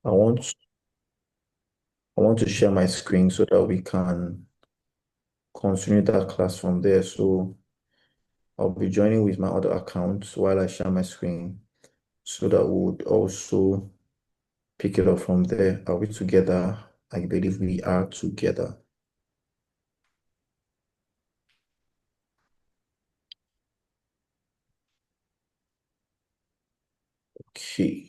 I want I want to share my screen so that we can continue that class from there. So I'll be joining with my other account while I share my screen so that we would also pick it up from there. Are we together? I believe we are together. Okay.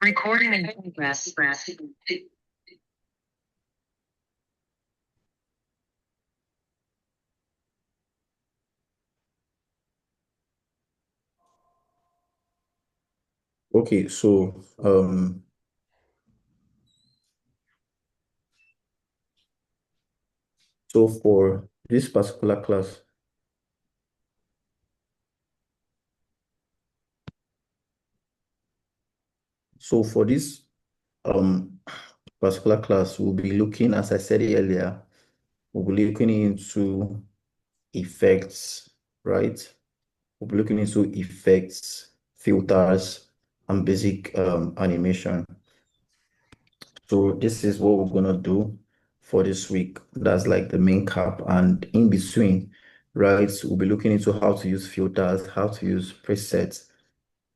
Recording in progress. Okay, so for this particular class, so for this um particular class, we'll be looking, as I said earlier, we'll be looking into effects, right? We'll be looking into effects, filters, and basic animation. So this is what we're gonna do for this week. That's like the main cap, and in between, right? We'll be looking into how to use filters, how to use presets,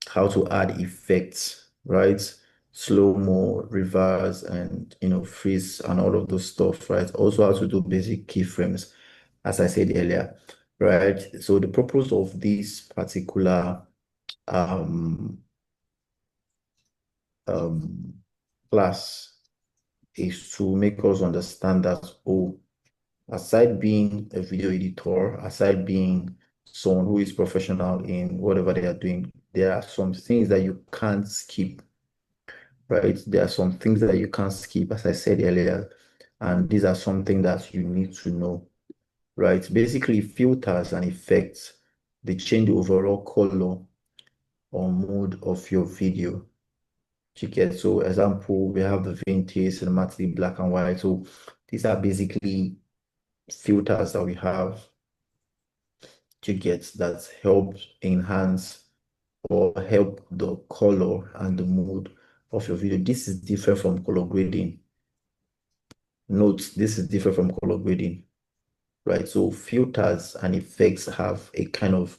how to add effects, right? Slow-mo, reverse, and freeze and all of those stuff, right? Also how to do basic keyframes, as I said earlier, right? So the purpose of this particular um um class is to make us understand that, oh, aside being a video editor, aside being someone who is professional in whatever they are doing, there are some things that you can't skip, right? There are some things that you can't skip, as I said earlier, and these are something that you need to know, right? Basically, filters and effects, they change the overall color or mood of your video. You get, so example, we have the vintage, cinematic, black and white. So these are basically filters that we have to get that help enhance or help the color and the mood of your video. This is different from color grading. Note, this is different from color grading, right? So filters and effects have a kind of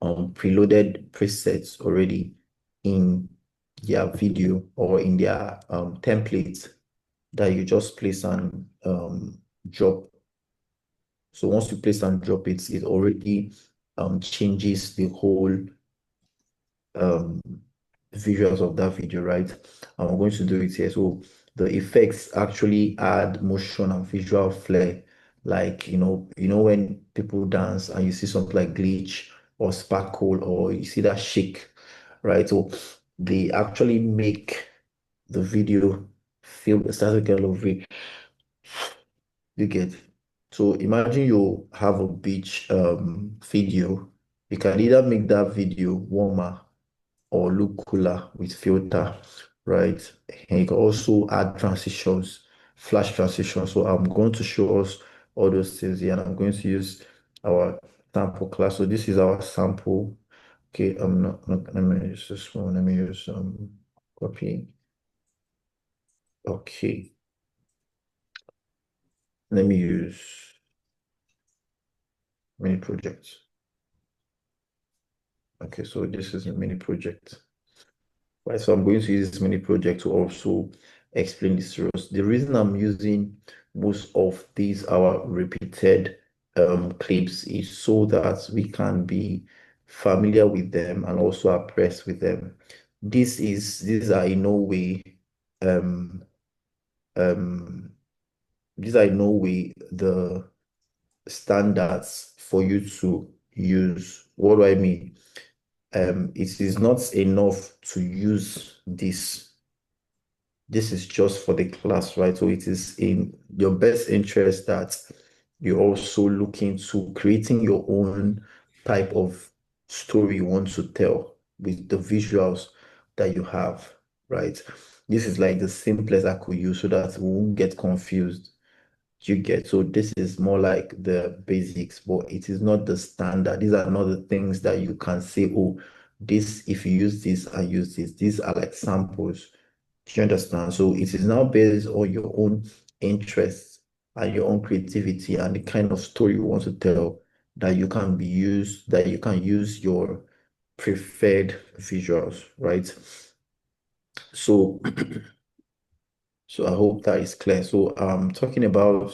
preloaded presets already in their video or in their templates that you just place and drop. So once you place and drop it, it already changes the whole um, visuals of that video, right? And we're going to do it here. So the effects actually add motion and visual flair. Like, when people dance and you see something like glitch or sparkle or you see that shake, right? So they actually make the video feel start to get a little you get. So imagine you have a beach video. You can either make that video warmer or look cooler with filter, right? And you can also add transitions, flash transitions. So I'm going to show us all those things here, and I'm going to use our sample class. So this is our sample. Okay, I'm not let me use this one. Let me use copy. Okay, let me use mini project. Okay, so this is a mini project. Right, so I'm going to use this mini project to also explain this to us. The reason I'm using most of these our repeated clips is so that we can be familiar with them and also abreast with them. These are in no way um um these are in no way the standards for you to use. What do I mean? It is not enough to use this. This is just for the class, right? So it is in your best interest that you also look into creating your own type of story you want to tell with the visuals that you have, right? This is like the simplest I could use so that we won't get confused. You get, so this is more like the basics, but it is not the standard. These are not the things that you can say, oh, this, if you use this and use this, these are like samples. Do you understand? So it is now based on your own interests and your own creativity and the kind of story you want to tell that you can use your preferred visuals, right? So so I hope that is clear. So um talking about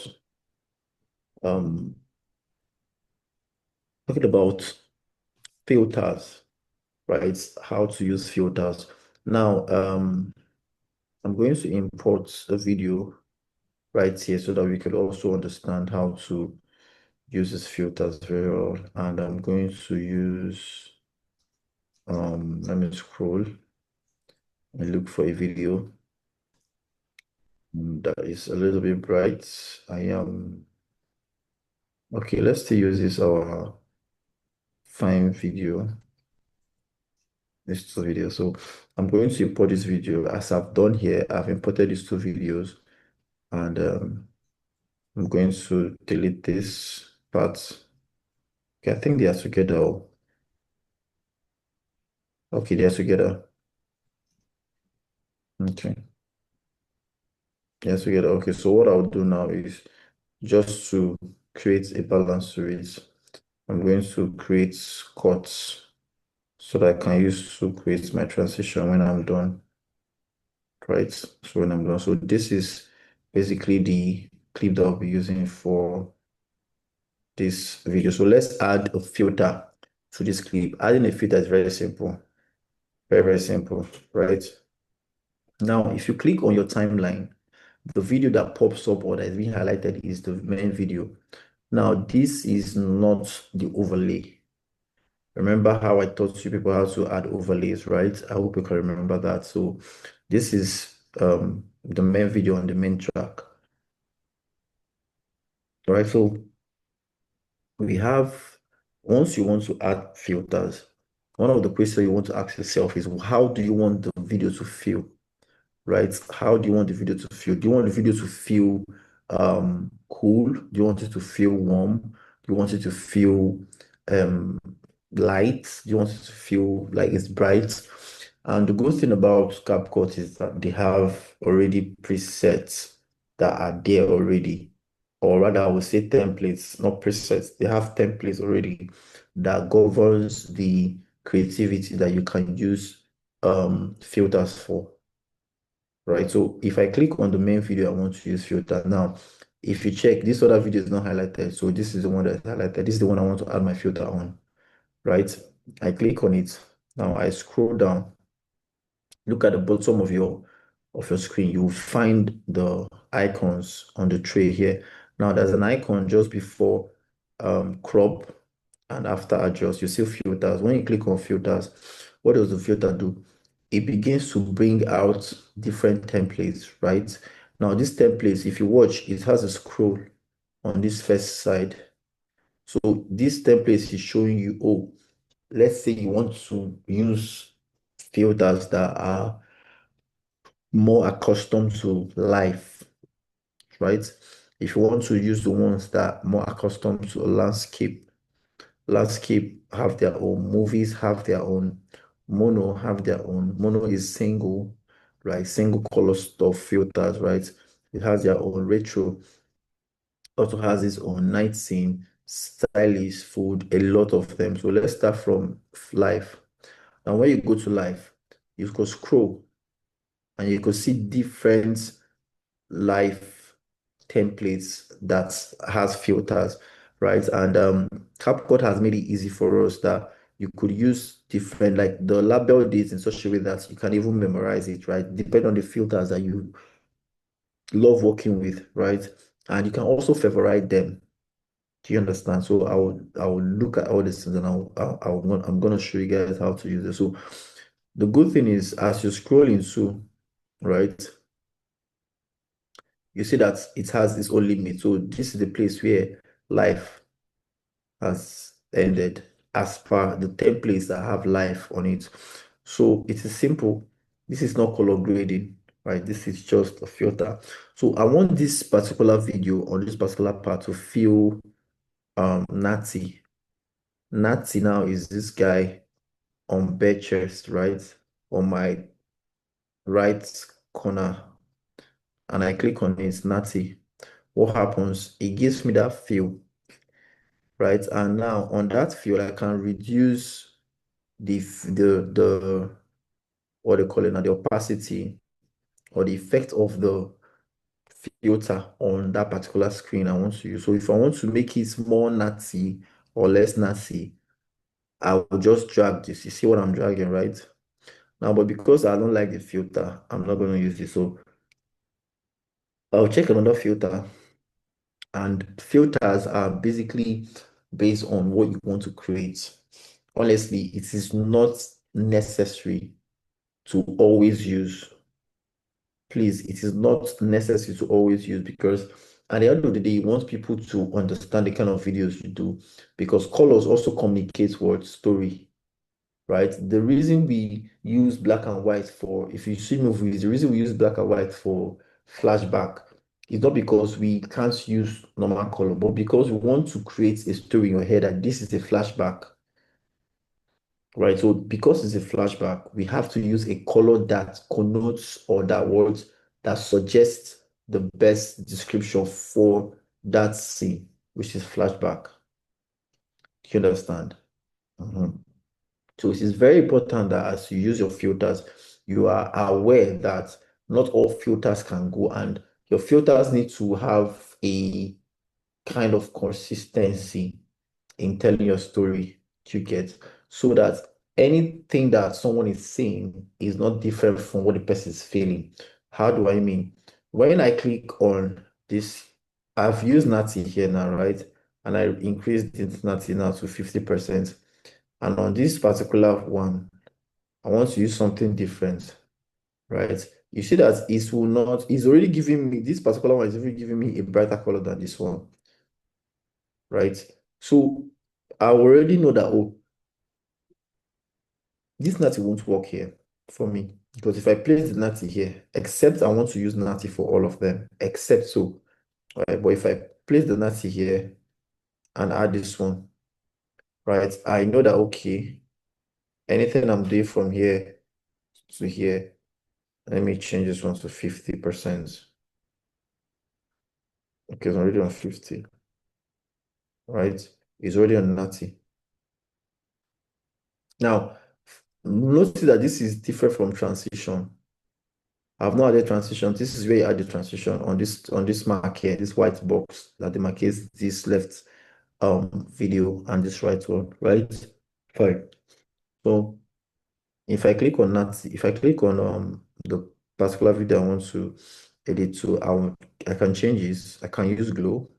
filters, right? How to use filters. Now I'm going to import a video right here so that we could also understand how to use these filters very well. And I'm going to use let me scroll and look for a video that is a little bit bright. I am okay, let's still use this our fine video. These two videos. So I'm going to import this video as I've done here. I've imported these two videos and I'm going to delete this part. Okay, I think they are together. Okay, they are together. Okay, they are together. Okay, so what I'll do now is just to create a balance to it. I'm going to create cuts so that I can use to create my transition when I'm done. Right? So when I'm done. So this is basically the clip that I'll be using for this video. So let's add a filter to this clip. Adding a filter is very simple. Very, very simple, right? Now, if you click on your timeline, the video that pops up or that is being highlighted is the main video. Now, this is not the overlay. Remember how I taught you people how to add overlays, right? I hope you can remember that. So this is the main video on the main track. All right, so we have, once you want to add filters, one of the questions you want to ask yourself is, how do you want the video to feel? Right? How do you want the video to feel? Do you want the video to feel cool? Do you want it to feel warm? Do you want it to feel um, light? Do you want it to feel like it's bright? And the good thing about CapCut is that they have already presets that are there already. Or rather, I would say templates, not presets. They have templates already that governs the creativity that you can use filters for, right? So if I click on the main video, I want to use filter. Now, if you check, this other video is not highlighted. So this is the one that's highlighted. This is the one I want to add my filter on, right? I click on it. Now I scroll down. Look at the bottom of your screen. You'll find the icons on the tray here. Now there's an icon just before crop and after adjust. You see filters. When you click on filters, what does the filter do? It begins to bring out different templates, right? Now, these templates, if you watch, it has a scroll on this first side. So this template is showing you, oh, let's say you want to use filters that are more accustomed to life, right? If you want to use the ones that are more accustomed to landscape, landscape have their own, movies have their own, mono have their own. Mono is single, right? Single color stuff filters, right? It has their own. Retro also has its own. Night scene, stylish, food, a lot of them. So let's start from life. And when you go to life, you go scroll and you could see different life templates that has filters, right? And CapCut has made it easy for us that you could use different, like the label dates in such a way that you can even memorize it, right? Depending on the filters that you love working with, right? And you can also favorite them. Do you understand? So I will look at all these things and I'm gonna show you guys how to use it. So the good thing is as you're scrolling through, right? You see that it has its own limit. So this is the place where life has ended as per the templates that have life on it. So it is simple. This is not color grading, right? This is just a filter. So I want this particular video on this particular part to feel natty. Natty now is this guy. on bare chest, right? On my right corner, and I click on it, natty. What happens? It gives me that feel, right? And now on that feel, I can reduce the what they call it now, the opacity or the effect of the filter on that particular screen I want to use. So if I want to make it more natty or less natty, I will just drag this. You see what I'm dragging, right? Now, but because I don't like the filter, I'm not going to use it. So I'll check another filter, and filters are basically based on what you want to create. Honestly, it is not necessary to always use. Please, it is not necessary to always use, because at the end of the day, you want people to understand the kind of videos you do, because colors also communicate what story, right? The reason we use black and white for, if you see movies, the reason we use black and white for flashback is not because we can't use normal color, but because we want to create a story in your head that this is a flashback, right? So because it's a flashback, we have to use a color that connotes or that words that suggests the best description for that scene, which is flashback. Do you understand? Mhm. So it is very important that as you use your filters, you are aware that not all filters can go, and your filters need to have a kind of consistency in telling your story to get, so that anything that someone is saying is not different from what the person is feeling. How do I mean? When I click on this, I've used Natty here now, right? And I increased it Natty now to 50%. And on this particular one, I want to use something different, right? You see that it will not, it's already giving me, this particular one is already giving me a brighter color than this one, right? So I already know that, oh, this natty won't work here for me. Because if I place the natty here, except I want to use natty for all of them, except so, right? But if I place the natty here and add this one, right? I know that, okay, anything I'm doing from here to here, let me change this one to 50%. Okay, it's already on 50, right? It's already on natty. Now, notice that this is different from transition. I've not added transition. This is where you add the transition on this mark here, this white box that demarcates this left video and this right one, right? Fine. So if I click on that, if I click on the particular video I want to edit to, I can change this. I can use glow.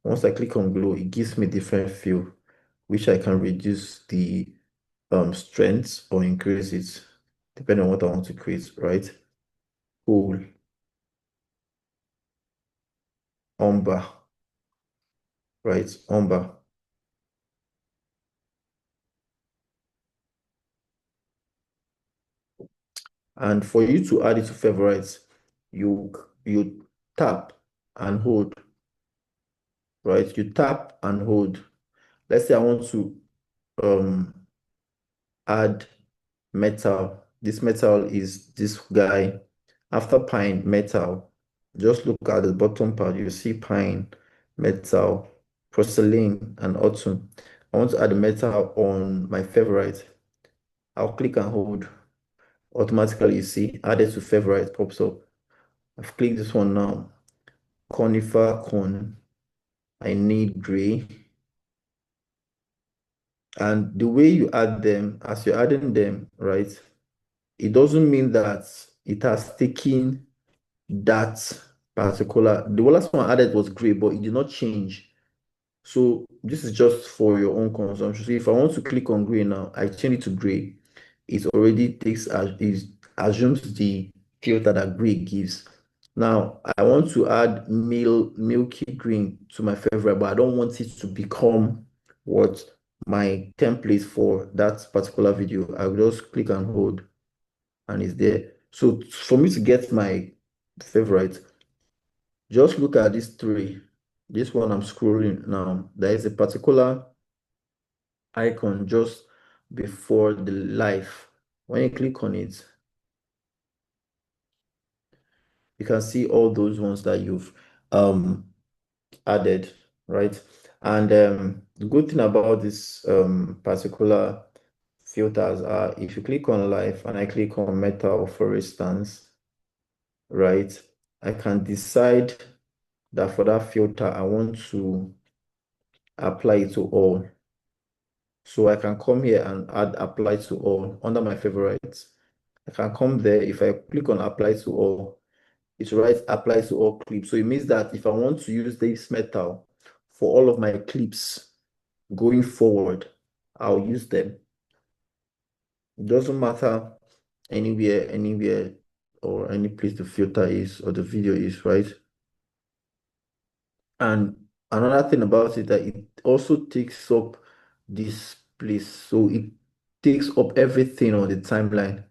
Once I click on glow, it gives me different feel, which I can reduce the strength or increase it depending on what I want to create, right? Cool. Umber, right? Umber. And for you to add it to favorites, you tap and hold, right? You tap and hold. Let's say I want to um add metal. This metal is this guy. After pine, metal. Just look at the bottom part. You see pine, metal, porcelain, and autumn. I want to add the metal on my favorite. I'll click and hold. Automatically, you see, added to favorite pops up. I've clicked this one now. Conifer cone. I need gray. And the way you add them, as you're adding them, right, it doesn't mean that it has taken that particular. The last one I added was gray, but it did not change. So this is just for your own consumption. So if I want to click on gray now, I change it to gray. It already takes as it assumes the filter that gray gives. Now I want to add milky green to my favorite, but I don't want it to become what my template for that particular video. I will just click and hold and it's there. So for me to get my favorite, just look at these three. This one I'm scrolling now. There is a particular icon just before the life. When you click on it, you can see all those ones that you've um added, right? And the good thing about this particular filters are if you click on life and I click on metal, for instance, right? I can decide that for that filter, I want to apply it to all. So I can come here and add apply to all under my favorites. I can come there. If I click on apply to all, it writes apply to all clips. So it means that if I want to use this metal for all of my clips going forward, I'll use them. It doesn't matter anywhere or any place the filter is or the video is, right? And another thing about it that it also takes up this place. So it takes up everything on the timeline,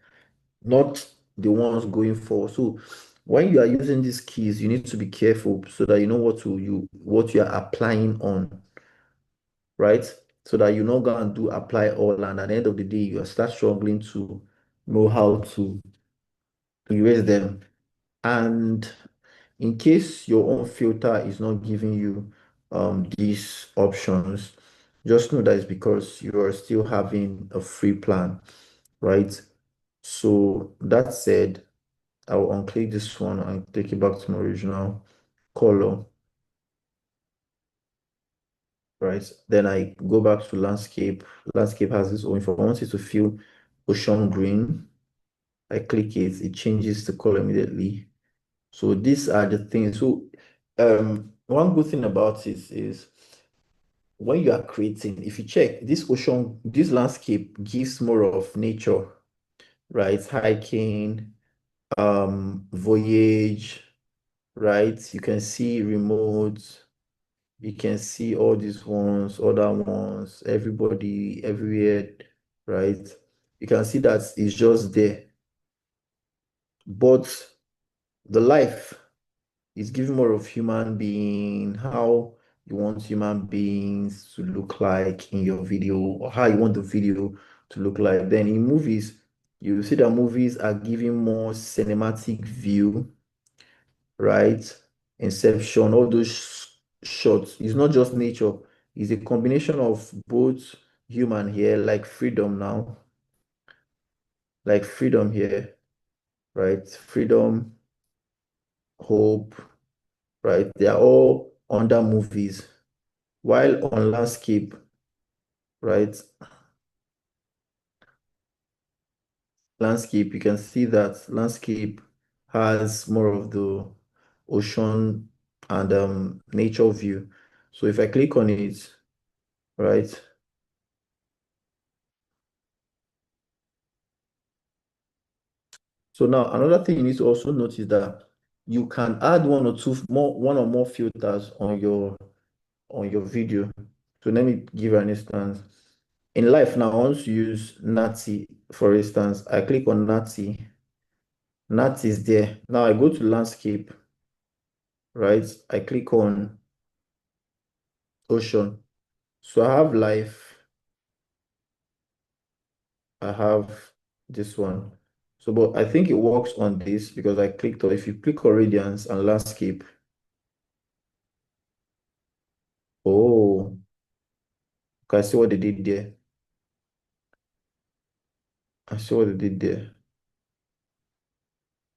not the ones going forward. So when you are using these keys, you need to be careful so that you know what you are applying on, right? So that you not go and do apply all, and at the end of the day, you start struggling to know how to erase them. And in case your own filter is not giving you these options, just know that it's because you are still having a free plan, right? So that said, I will unclick this one and take it back to my original color, right? Then I go back to landscape. Landscape has its own. If I want it to feel ocean green, I click it, it changes the color immediately. So these are the things. So one good thing about it is when you are creating, if you check this ocean, this landscape gives more of nature, right? Hiking, voyage, right? You can see remote, you can see all these ones, other ones, everybody, everywhere, right? You can see that it's just there. But the life is giving more of human being, how you want human beings to look like in your video, or how you want the video to look like. Then in movies, you see that movies are giving more cinematic view, right? Inception, all those shots. It's not just nature, it's a combination of both human here, like freedom now, like freedom here, right? Freedom, hope, right? They are all under movies. While on landscape, right? Landscape, you can see that landscape has more of the ocean and nature view. So if I click on it, right? So now another thing you need to also notice that you can add one or more filters on your video. So let me give an instance. In life now, I want to use Nazi, for instance. I click on Nazi. Nazi is there. Now I go to landscape, right? I click on ocean. So I have life. I have this one. So, but I think it works on this because I clicked on, if you click on radiance and landscape, oh, okay, I see what they did there. I see what they did there.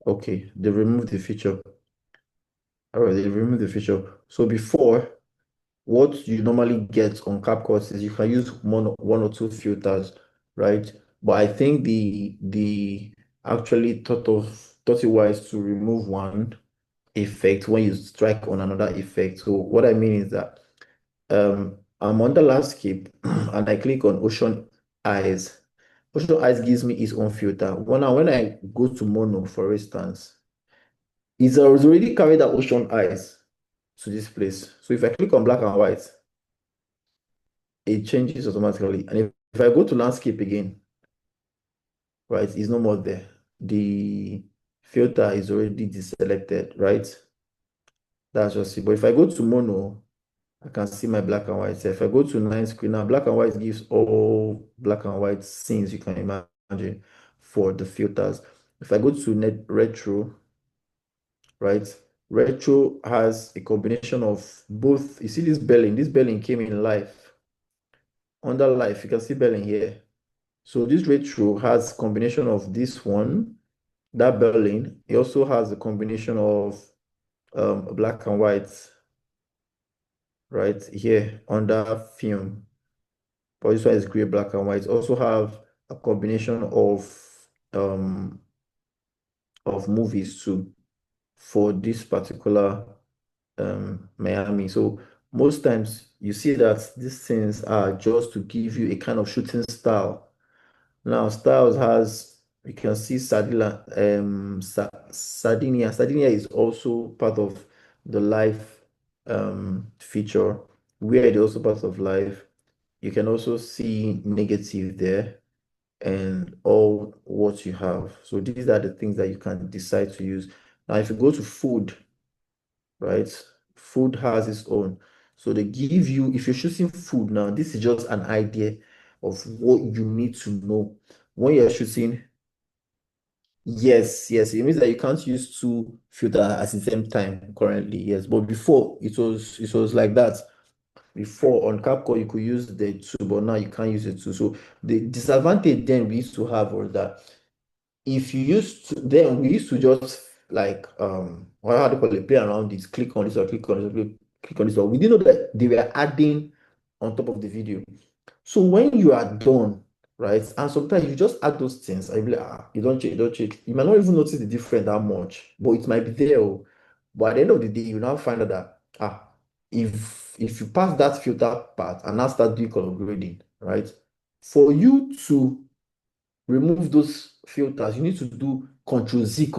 Okay, they removed the feature. All right, they removed the feature. So before, what you normally get on CapCut is you can use one or two filters, right? But I think the actually thought it wise to remove one effect when you strike on another effect. So what I mean is that I'm on the landscape and I click on ocean eyes. Ocean eyes gives me its own filter. When I go to mono, for instance, it's already carried that ocean eyes to this place. So if I click on black and white, it changes automatically. And if I go to landscape again, right, it's no more there. The filter is already deselected, right? That's just it. But if I go to mono, I can see my black and white. So if I go to nine screen now, black and white gives all black and white scenes you can imagine for the filters. If I go to net retro, right? Retro has a combination of both. You see this belling? This belling came in life. Under life, you can see belling here. So this retro has combination of this one, that belling. It also has a combination of black and white right here under film. But this one is gray, black and white. Also have a combination um of movies too for this particular Miami. So most times you see that these things are just to give you a kind of shooting style. Now styles has you can see Sardinia. Sardinia is also part of the live feature where it is also part of live. You can also see negative there and all what you have. So these are the things that you can decide to use. Now, if you go to food, right? Food has its own. So they give you, if you're shooting food now, this is just an idea of what you need to know. When you're shooting, yes, yes, it means that you can't use two filters at the same time currently, yes. But before it was like that. Before on Capcom you could use the two, but now you can't use it two. So the disadvantage then we used to have was that if you used to, then we used to just like what how do you call it, play around this, click on this or click on this, click on this, or we didn't know that they were adding on top of the video. So when you are done, right, and sometimes you just add those things, I be like, you don't check, you don't check. You might not even notice the difference that much, but it might be there. Oh. But at the end of the day, you now find out that if you pass that filter part and now start doing color grading, right, for you to remove those filters, you need to do Control Z,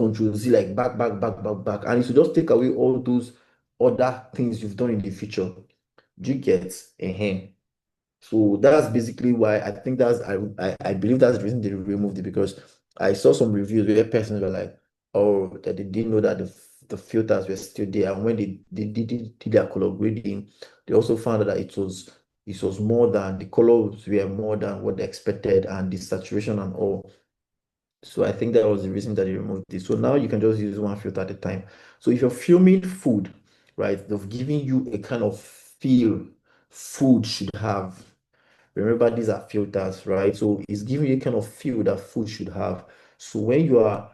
like back, back, back, back, back, and it will just take away all those other things you've done in the future. Do you get? So that's basically why I think I believe that's the reason they removed it because I saw some reviews where persons were like, oh, that they didn't know that the filters were still there. And when they did their color grading, they also found out that it was more than the colors were more than what they expected and the saturation and all. So I think that was the reason that they removed this. So now you can just use one filter at a time. So if you're filming food, right, they've given you a kind of feel food should have. Remember, these are filters, right? So it's giving you a kind of feel that food should have. So when you are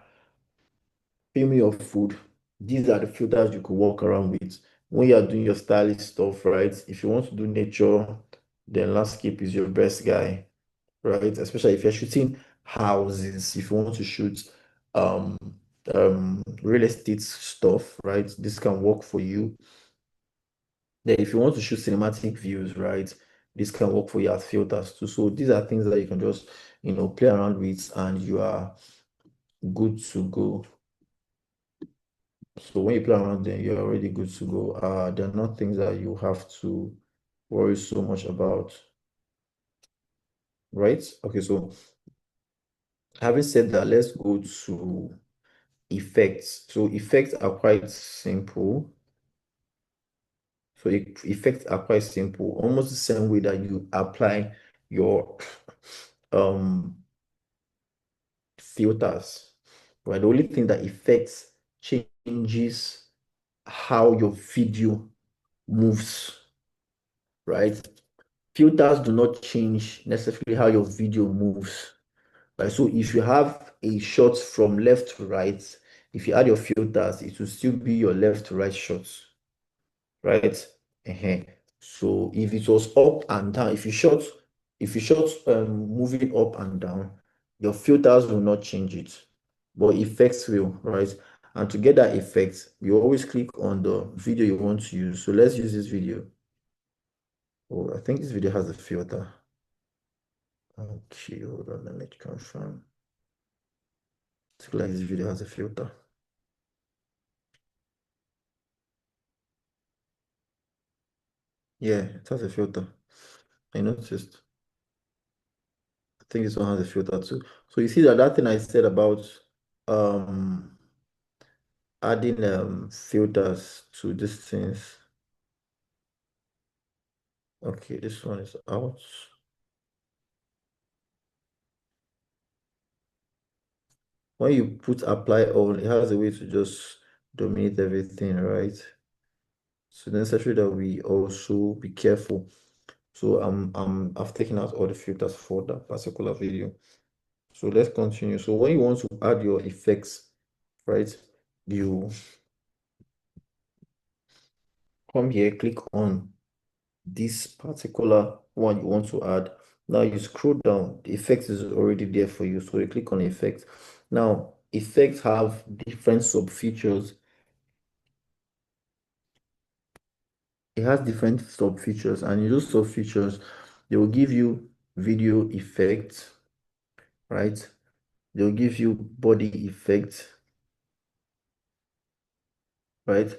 filming your food, these are the filters you could walk around with. When you are doing your stylish stuff, right? If you want to do nature, then landscape is your best guy, right? Especially if you're shooting houses, if you want to shoot um real estate stuff, right? This can work for you. Then if you want to shoot cinematic views, right, this can work for your filters too. So these are things that you can just, play around with and you are good to go. So when you play around then you're already good to go. They're not things that you have to worry so much about, right? Okay, so having said that, let's go to effects. So effects are quite simple. So effects are quite simple, almost the same way that you apply your um filters, right? The only thing that affects changes how your video moves, right? Filters do not change necessarily how your video moves, right? So if you have a shot from left to right, if you add your filters, it will still be your left to right shots, right? uh So if it was up and down, if you shot moving up and down, your filters will not change it, but effects will, right? And to get that effect, you always click on the video you want to use. So let's use this video. Oh, I think this video has a filter. Okay, hold on, let me confirm. It's like this video has a filter. Yeah, it has a filter. I noticed. I think this one has a filter too. So you see that thing I said about um adding filters to these things. Okay, this one is out. When you put apply all, it has a way to just dominate everything, right? So necessary that we also be careful. So I've taken out all the filters for that particular video. So let's continue. So when you want to add your effects, right? You come here, click on this particular one you want to add. Now you scroll down, the effects is already there for you. So you click on effects. Now, effects have different sub features. It has different sub features, and in those sub features, they will give you video effects, right? They'll give you body effects, right?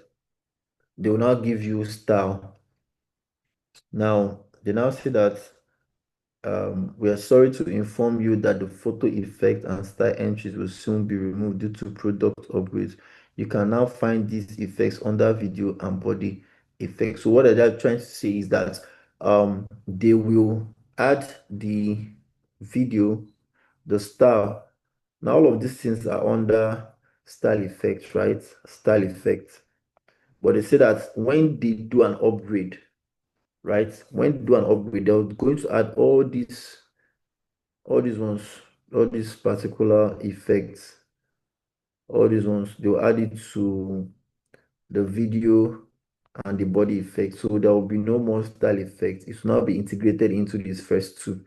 They will now give you style. Now, they now say that we are sorry to inform you that the photo effect and style entries will soon be removed due to product upgrades. You can now find these effects under video and body effects. So what I'm trying to say is that they will add the video, the style. Now all of these things are under style effects, right? Style effects. But they say that when they do an upgrade, right? When they do an upgrade, they're going to add all these ones, all these particular effects, all these ones, they'll add it to the video and the body effect. So there will be no more style effects. It will now be integrated into these first two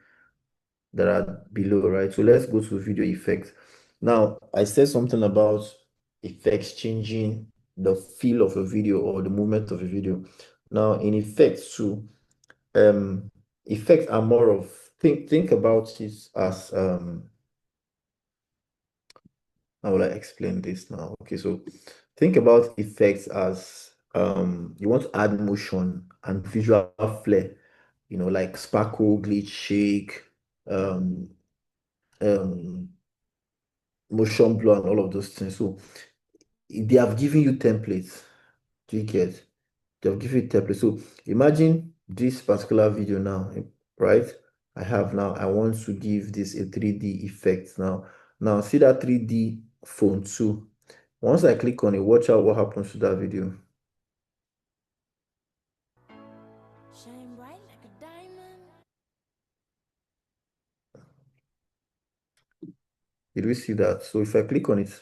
that are below, right? So let's go to video effects. Now, I said something about effects changing the feel of a video or the movement of a video. Now, in effects too, um, effects are more of think about it as how will I explain this now? Okay, so think about effects as you want to add motion and visual flair, like sparkle, glitch, shake, um, um, motion blur, and all of those things. So they have given you templates. Do you get? They have given you templates. So imagine this particular video now, right? I want to give this a 3D effect now. Now see that 3D phone too. Once I click on it, watch out what happens to that video. Shine bright like a diamond. Did we see that? So if I click on it,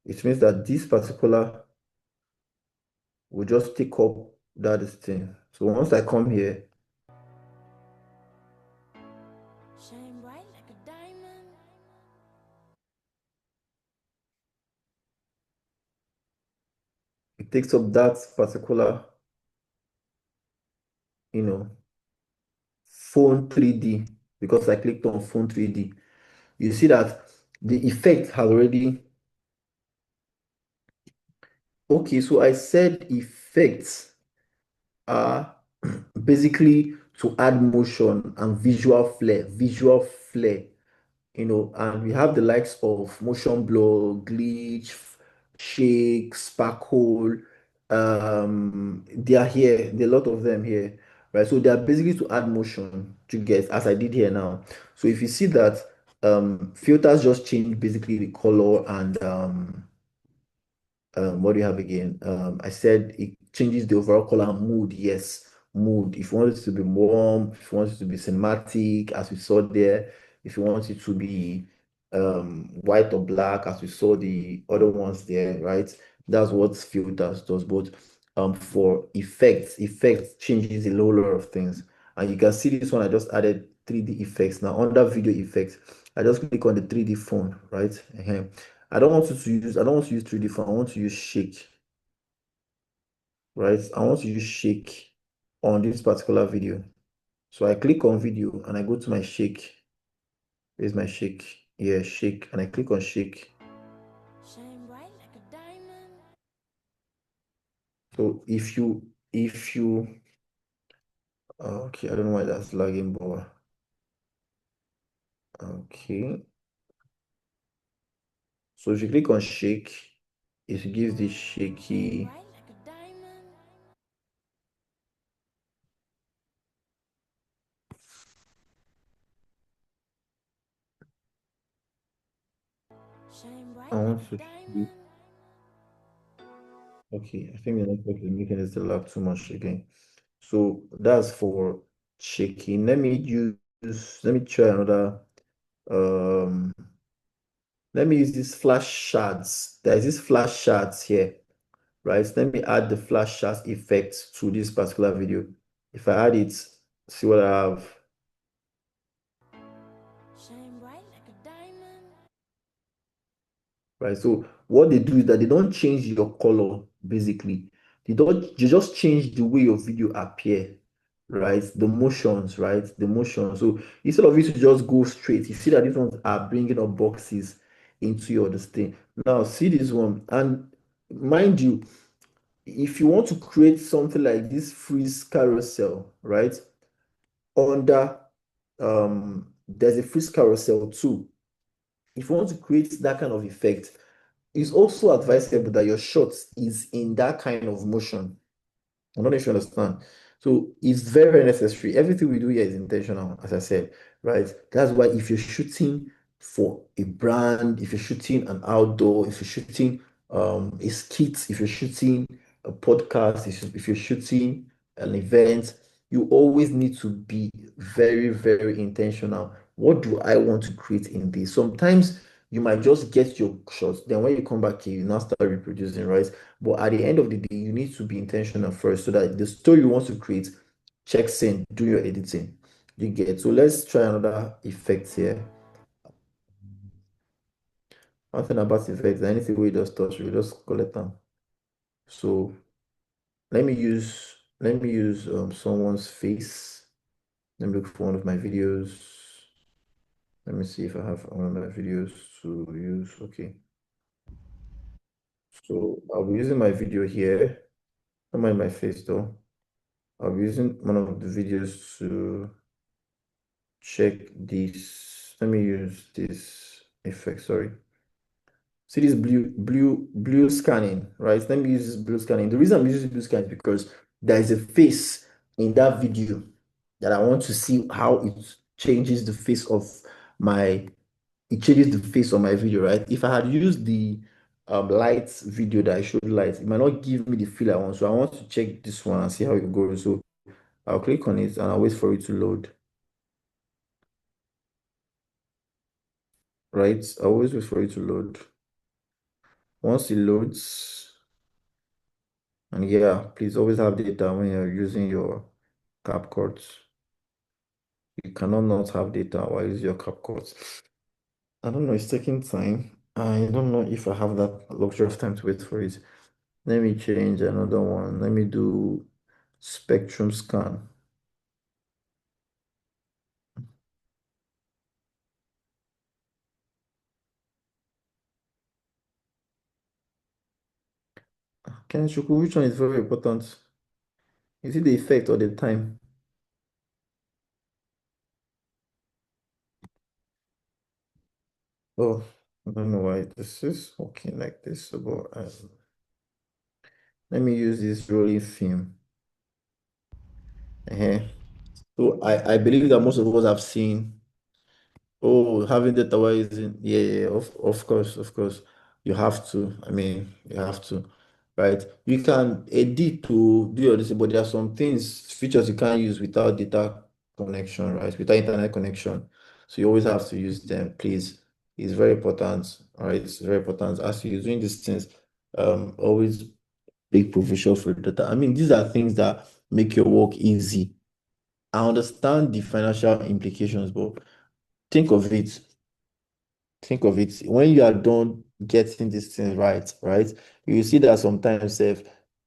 it means that this particular will just take up that thing. So once I come here, Shine bright like a diamond. it takes up that particular, you know, phone 3D because I clicked on phone 3D. You see that the effect has already. Okay, so I said effects are basically to add motion and visual flair, and we have the likes of motion blur, glitch, shake, sparkle. They are here. There are a lot of them here, right? So they are basically to add motion to get, as I did here now. So if you see that filters just change basically the color and what do you have again? I said it changes the overall color and mood. Yes, mood. If you want it to be warm, if you want it to be cinematic, as we saw there, if you want it to be white or black, as we saw the other ones there, right? That's what filters does. But for effects changes a whole lot of things. And you can see this one, I just added 3D effects. Now under video effects, I just click on the 3D phone, right? I don't want to use 3D font. I want to use shake, right? I want to use shake on this particular video. So I click on video and I go to my shake. Where's my shake? Yeah, shake. And I click on shake. Shine bright like a diamond. So okay, I don't know why that's lagging, but okay. So if you click on shake, it gives this Shine shaky. bright like a diamond. Shine I bright like want a to see. diamond. Okay, I think the network is making this lag too much again. So that's for checking. Let me try another. Um, Let me use these flash shards. There's this flash shards here, right? Let me add the flash shards effect to this particular video. If I add it, see what I have. Shine bright like a diamond. Right? So what they do is that they don't change your color, basically. They just change the way your video appear, right? The motions, right? The motion. So instead of it to just go straight, you see that these ones are bringing up boxes into your this thing. Now see this one, and mind you, if you want to create something like this freeze carousel, right? Under there's a freeze carousel too. If you want to create that kind of effect, it's also advisable that your shot is in that kind of motion. I don't know if you understand. So it's very, very necessary. Everything we do here is intentional, as I said, right? That's why if you're shooting for a brand, if you're shooting an outdoor, if you're shooting a skit, if you're shooting a podcast, if you're shooting an event, you always need to be very, very intentional. What do I want to create in this? Sometimes you might just get your shots, then when you come back here, you now start reproducing, right? But at the end of the day, you need to be intentional first so that the story you want to create checks in, do your editing. You get. So let's try another effect here. One thing about effects, anything we just touch, we just collect them. So let me use someone's face. Let me look for one of my videos. Let me see if I have one of my videos to use. Okay. So I'll be using my video here. Not mind my face though. I'll be using one of the videos to check this. Let me use this effect. Sorry. See this blue scanning, right? Let me use this blue scanning. The reason I'm using blue scanning is because there is a face in that video that I want to see how it changes the face of my it changes the face of my video, right? If I had used the lights video that I showed lights, it might not give me the feel I want. So I want to check this one and see how it goes. So I'll click on it and I'll wait for it to load. Right? I'll always wait for it to load. Once it loads, and yeah, please always have data when you're using your CapCut. You cannot not have data while using your CapCut. I don't know, it's taking time. I don't know if I have that luxury of time to wait for it. Let me change another one. Let me do spectrum scan. Kenshuku, which one is very important? Is it the effect or the time? Oh, I don't know why this is working like this, but let me use this rolling film. So I believe that most of us have seen, oh, having data while using, yeah, yeah, of course, of course. You have to. I mean, you have to, right? You can edit to do your this, but there are some things, features you can't use without data connection, right? Without internet connection. So you always have to use them, please. It's very important, all right? It's very important. As you're doing these things, always make provision for data. I mean, these are things that make your work easy. I understand the financial implications, but think of it, think of it. When you are done getting these things right, right, you see that sometimes if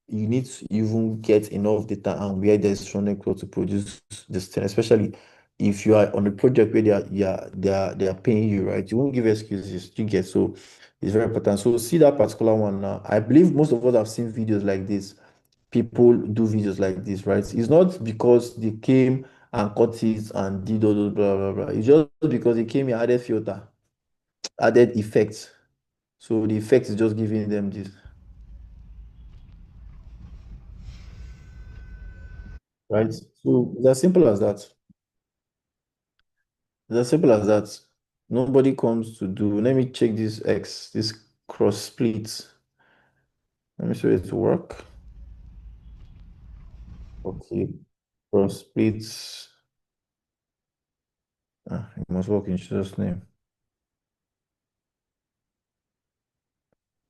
you need to even get enough data and where there's strong network to produce this thing, especially if you are on a project where they are paying you, right? You won't give excuses. You get. So it's very important. So see that particular one now. I believe most of us have seen videos like this. People do videos like this, right? It's not because they came and cut it and did all those blah blah blah. It's just because they came here, added filter, added effects. So the effect is just giving them this, right? So it's as simple as that. It's as simple as that. Nobody comes to do. Let me check this X, this cross split. Let me show it to work. Okay. Cross splits. It must work in Jesus' name.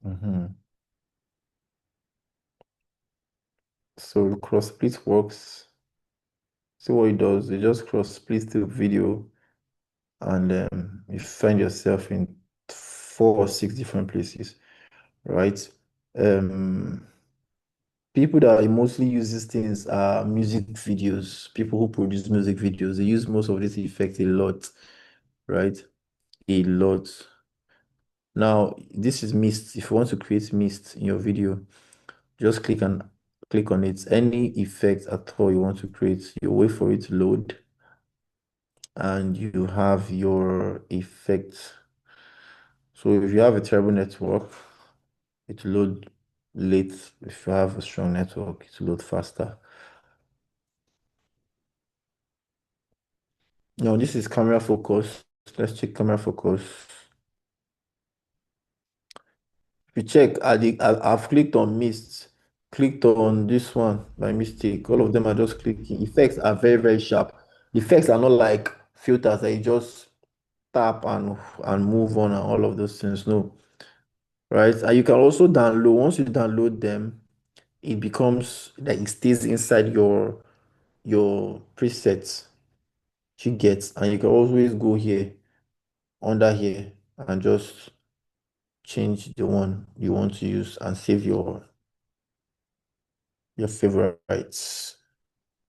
Mhm. So cross split works. See what it does. It just cross splits the video, and you find yourself in 4 or 6 different places, right? Um, People that mostly use these things are music videos. People who produce music videos, they use most of this effect a lot, right? A lot. Now, this is mist. If you want to create mist in your video, just click on it. Any effect at all you want to create, you wait for it to load, and you have your effect. So if you have a terrible network, it will load late. If you have a strong network, it will load faster. Now this is camera focus. Let's check camera focus. If you check, I've clicked on mist, clicked on this one by mistake. All of them are just clicking. Effects are very, very sharp. Effects are not like filters that you just tap and move on and all of those things. No, right? And you can also download. Once you download them, it becomes like it stays inside your presets you get, and you can always go here under here and just change the one you want to use and save your favorites.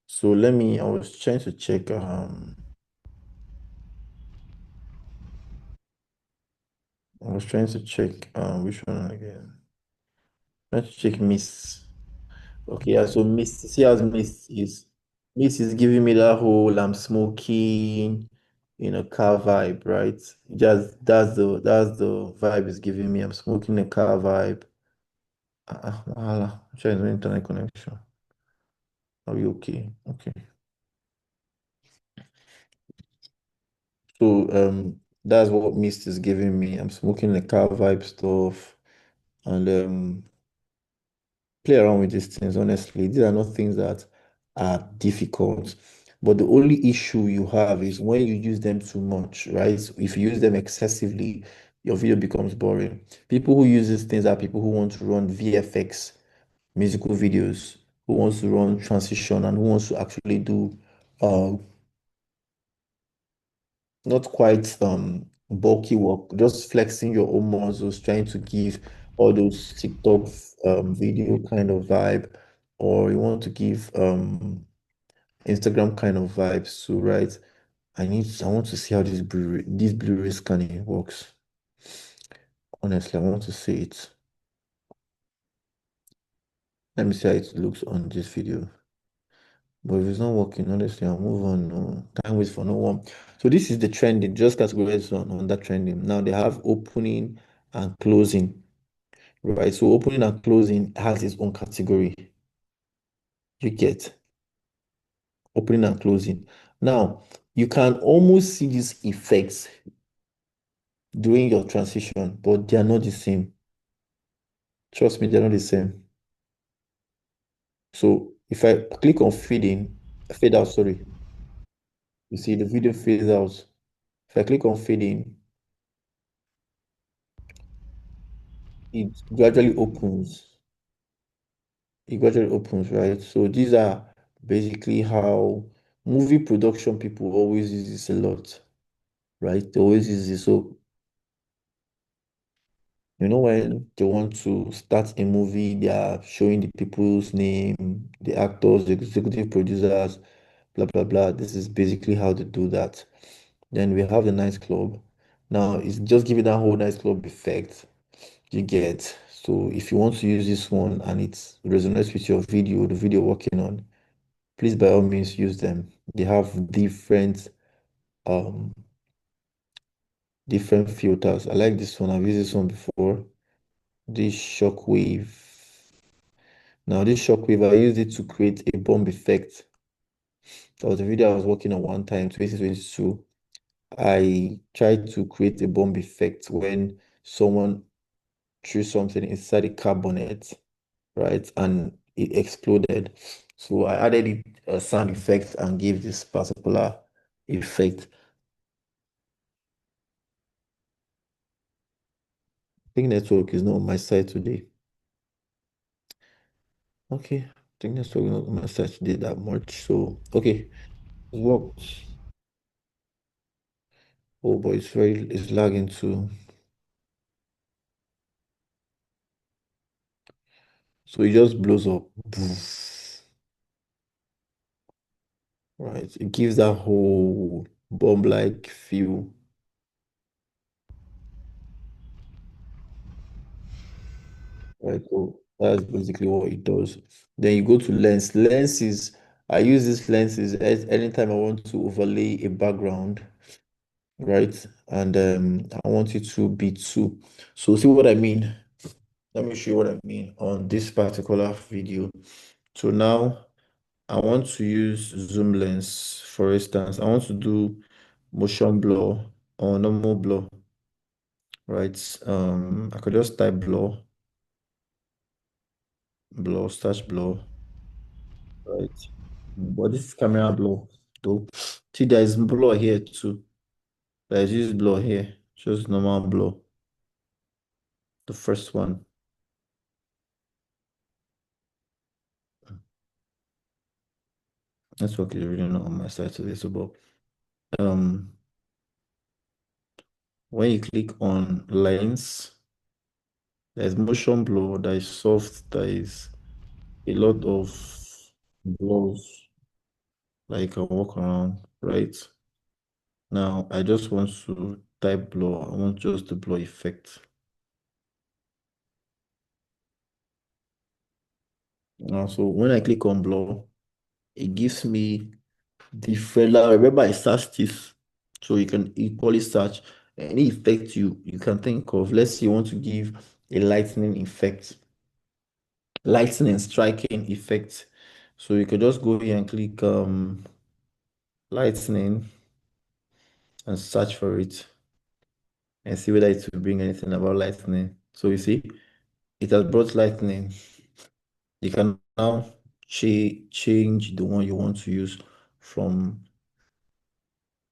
So I was trying to check which one again. Trying to check Miss. Okay, yeah, so Miss, see how Miss is giving me that whole I'm smoking, car vibe, right? Just that's the vibe it's giving me. I'm smoking a car vibe. Voila. I'm sure it's no internet connection. Are you okay? Okay. So that's what Mist is giving me. I'm smoking the car vibe stuff and play around with these things, honestly. These are not things that are difficult. But the only issue you have is when you use them too much, right? If you use them excessively, your video becomes boring. People who use these things are people who want to run VFX musical videos, who wants to run transition and who wants to actually do uh, not quite bulky work, just flexing your own muscles, trying to give all those TikTok video kind of vibe, or you want to give Instagram kind of vibes. So right, I want to see how this Blu-ray scanning works. Honestly, I want to see it. Let me see how it looks on this video. But if it's not working, honestly, I'll move on. No, can't wait for no one. So this is the trending, just categorized on that trending. Now they have opening and closing, right? So opening and closing has its own category. You get opening and closing. Now you can almost see these effects during your transition, but they are not the same. Trust me, they're not the same. So if I click on fade out, sorry, you see the video fades out. If I click on fading, it gradually opens. It gradually opens, right? So these are basically how movie production people always use this a lot, right? They always use this. So when they want to start a movie, they are showing the people's name, the actors, the executive producers, blah blah blah. This is basically how they do that. Then we have the nice club. Now it's just giving that whole nice club effect you get. So if you want to use this one and it resonates with your video, the video working on, please by all means use them. They have um different filters. I like this one. I've used this one before. This shockwave. Now this shockwave, I used it to create a bomb effect. That was a video I was working on one time, 2022. I try to create a bomb effect when someone threw something inside a car bonnet, right? And it exploded. So I added it a sound effect and gave this particular effect. I think network is not on my side today. Okay, I think network is not on my side today that much. So okay, it worked. Oh boy, it's lagging too. So it just blows up. Poof. Right. It gives that whole bomb-like feel. Right. So that's basically what it does. Then you go to lens. Lenses, I use these lenses anytime I want to overlay a background, right? And I want it to be two. So see what I mean? Let me show you what I mean on this particular video. So now I want to use zoom lens, for instance. I want to do motion blur or normal blur, right? I could just type search blur, right? But this is camera blur, though. See, there is blur here too. There is this blur here, just normal blur. The first one. Network is really not on my side today, so but when you click on lens, there's motion blur, there is soft, there is a lot of blurs that you can walk around, right? Now, I just want to type blur. I want just the blur effect. Now, so when I click on blur, it gives me different. Like, remember, I searched this, so you can equally search any effect you can think of. Let's say you want to give a lightning effect, lightning striking effect. So you could just go here and click lightning and search for it and see whether it will bring anything about lightning. So you see, it has brought lightning. You can now change the one you want to use from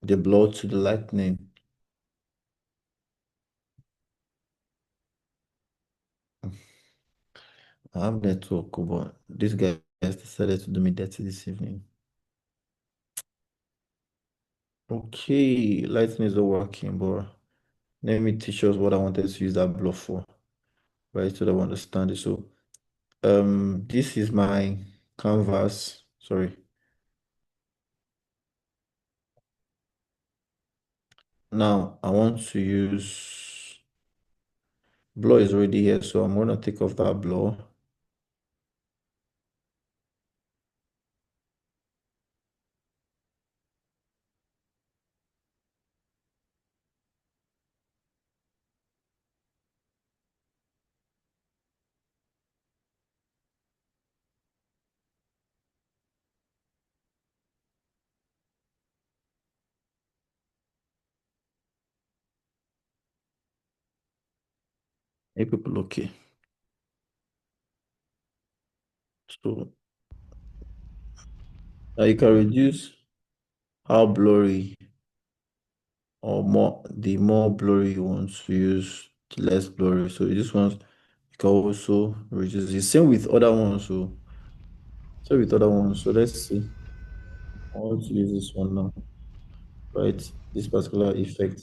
the blood to the lightning. I have network, but this guy has decided to do me dirty this evening. Okay, lightning is not working, but let me teach us what I wanted to use that block for, right? So that we understand it. So, this is my canvas. Sorry. Now I want to use blur is already here, so I'm gonna take off that blur. Hey people, okay. So now you can reduce how blurry or the more blurry you want to use, the less blurry. So this one you can also reduce the same with other ones. So let's see. I want to use this one now, right? This particular effect.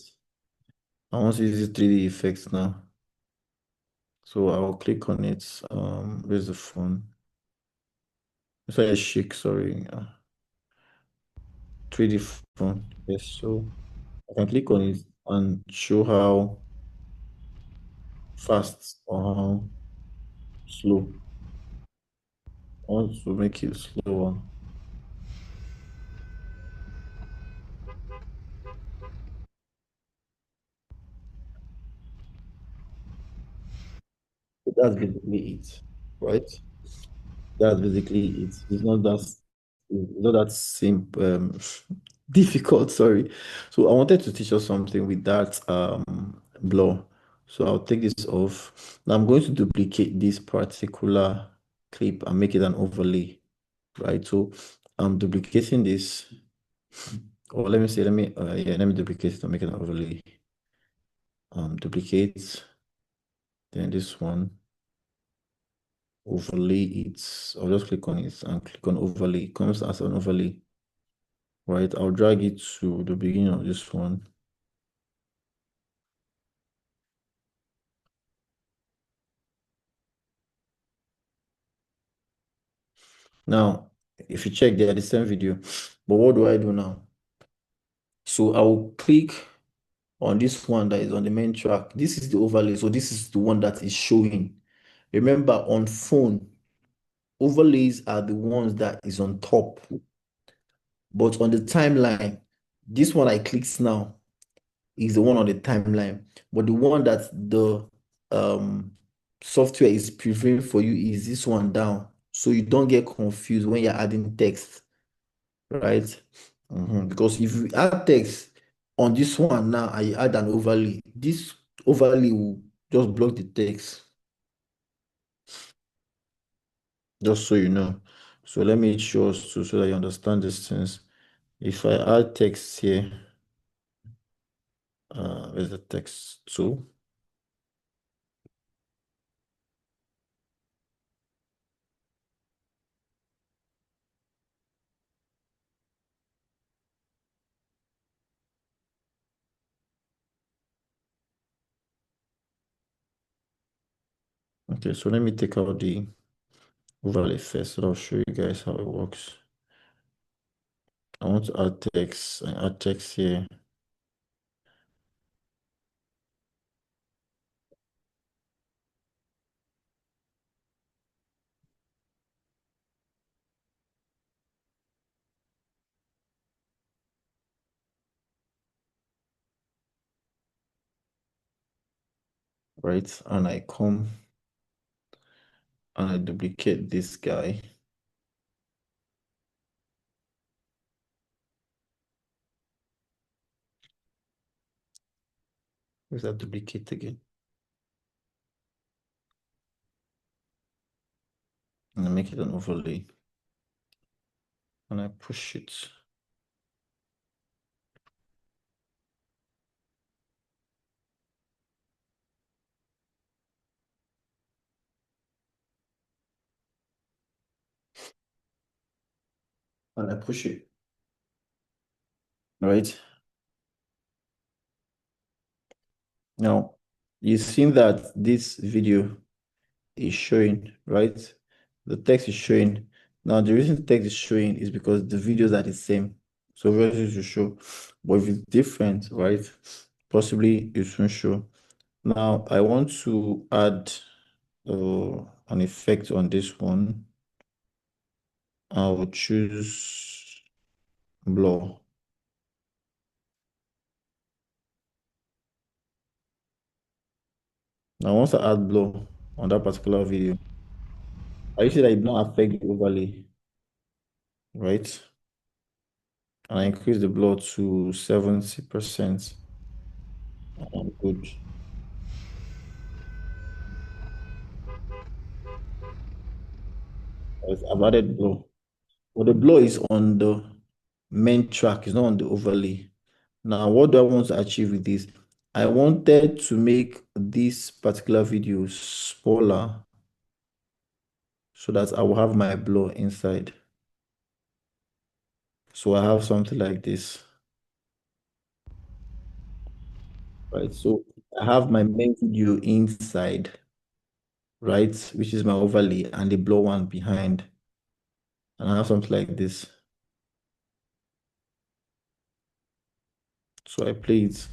I want to use this 3D effect now. So I'll click on it. Where's the phone? It's like a shake, sorry. 3D phone. Yes, so I can click on it and show how fast or how slow. I want to make it slower. So that's basically it, right? That's basically it. It's not that simple. difficult, sorry. So I wanted to teach us something with that blur. So I'll take this off. Now I'm going to duplicate this particular clip and make it an overlay, right? So I'm duplicating this, or let me say, let me duplicate it and make it an overlay. Duplicate, then this one, overlay it. I'll just click on it and click on overlay. It comes as an overlay, right? I'll drag it to the beginning of this one. Now, if you check, they are the same video. But what do I do now? So I will click on this one that is on the main track. This is the overlay. So this is the one that is showing. Remember, on phone, overlays are the ones that is on top. But on the timeline, this one I clicked now is the one on the timeline. But the one that the um, software is preferring for you is this one down. So you don't get confused when you're adding text, right? Because if you add text on this one now and you add an overlay, this overlay will just block the text, just so you know. So let me show us so that you understand these things. If I add text here, where's the text? So, okay, so let me take out the overlay first, so I'll show you guys how it works. I want to add text and add text here. Right? And I come and I duplicate this guy. Where's that duplicate again? And I make it an overlay. And I push it. And I push it. Right? Now, you've seen that this video is showing, right? The text is showing. Now, the reason the text is showing is because the videos are the same. So obviously to show. But if it's different, right? Possibly it shouldn't show. Now, I want to add an effect on this one. I will choose blur. Now, once I add blur on that particular video, I see that it not affect the overlay, right? And I increase the blur to 70%. I'm good. I've added blur. But the blur is on the main track, it's not on the overlay. Now, what do I want to achieve with this? I wanted to make this particular video smaller so that I will have my blur inside. So I have something like this, right? So I have my main video inside, right? Which is my overlay and the blur one behind. And I have something like this. So I play it.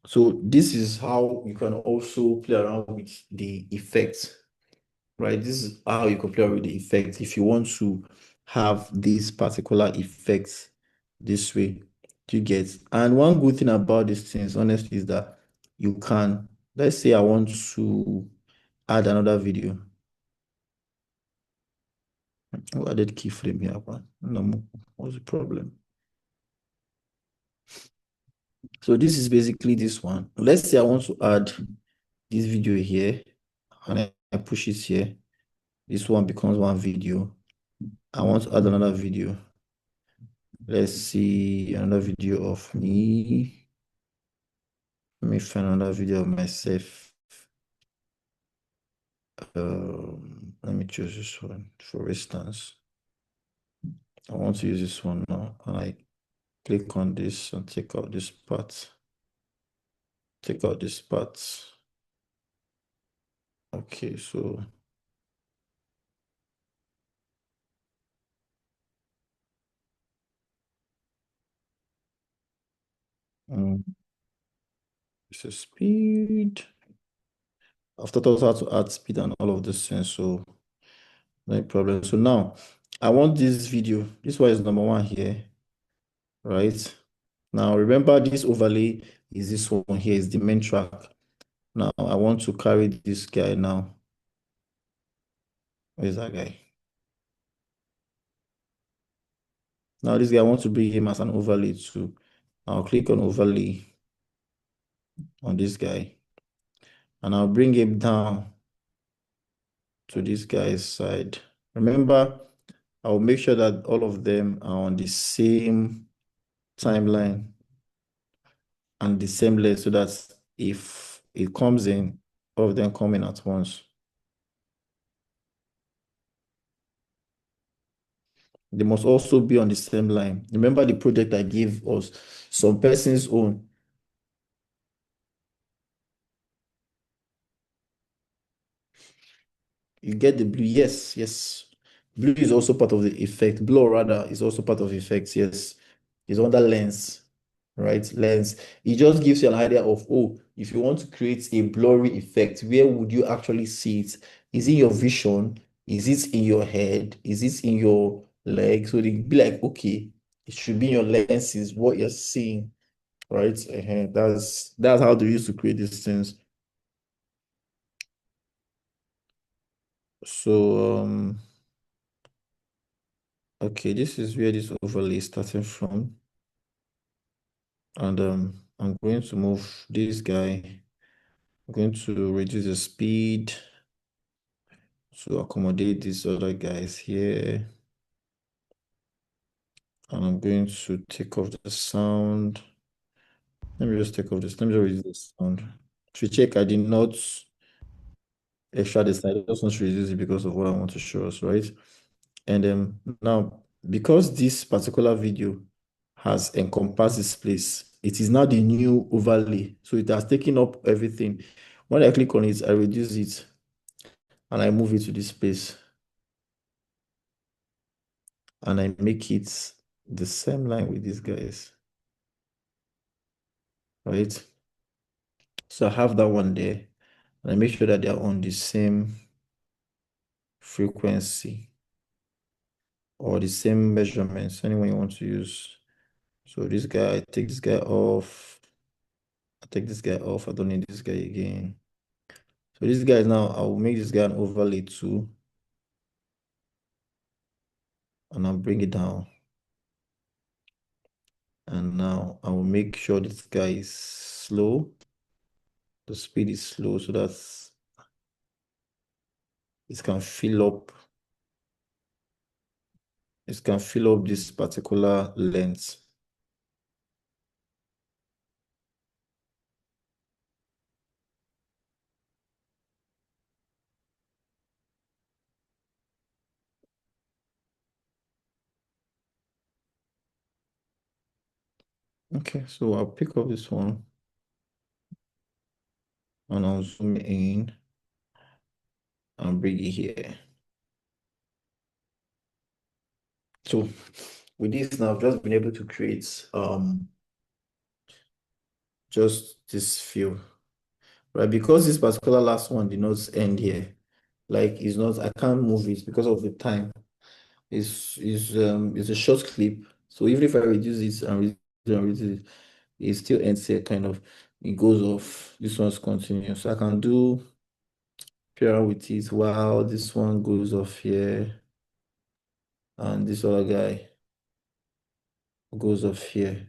So this is how you can also play around with the effects, right? This is how you can play around with the effects. If you want to have these particular effects this way, you get. And one good thing about these things, honestly, is that you can, let's say I want to add another video. Oh, I did keyframe here, but no, what's the problem? So this is basically this one. Let's say I want to add this video here and I push it here. This one becomes one video. I want to add another video. Let's see another video of me. Let me find another video of myself. Let me choose this one, for instance. I want to use this one now. And I click on this and take out this part. Take out this part. Okay, so um, this is speed. I've taught us how to add speed and all of this things, so no problem. So now I want this video. This one is number one here, right? Now remember this overlay is this one here, is the main track. Now I want to carry this guy now. Where's that guy? Now this guy, I want to bring him as an overlay too. I'll click on overlay on this guy and I'll bring him down to this guy's side. Remember, I'll make sure that all of them are on the same timeline and the same length so that if it comes in, all of them come in at once. They must also be on the same line. Remember the project I gave us, some person's own. You get the blue, yes, yes. Blue is also part of the effect. Blue rather is also part of effects, yes. It's under lens, right? Lens. It just gives you an idea of, oh, if you want to create a blurry effect, where would you actually see it? Is it your vision? Is it in your head? Is it in your leg? So they be like, okay, it should be in your lenses, what you're seeing, right? That's how they used to create these things. So okay, this is where this overlay is starting from. And I'm going to move this guy. I'm going to reduce the speed to accommodate these other guys here. And I'm going to take off the sound. Let me just take off this. Let me just reduce the sound. If you check, I did not extract this. I just want to reduce it because of what I want to show us, right? And now, because this particular video has encompassed this place, it is now the new overlay. So it has taken up everything. When I click on it, I reduce it and I move it to this place. And I make it the same line with these guys, right? So I have that one there. And I make sure that they are on the same frequency or the same measurements, anyone you want to use. So this guy, I take this guy off. I take this guy off. I don't need this guy again. So this guy now, I will make this guy an overlay too. And I'll bring it down. And now I will make sure this guy is slow. The speed is slow so that it can fill up. It can fill up this particular length. Okay, so I'll pick up this one and I'll zoom in and bring it here. So with this now, I've just been able to create just this feel, right? Because this particular last one did not end here, like it's not, I can't move it because of the time. It's a short clip. So even if I reduce it and reduce it, it still ends here kind of. It goes off. This one's continuous. So I can do play around with it. Wow, this one goes off here, and this other guy goes off here.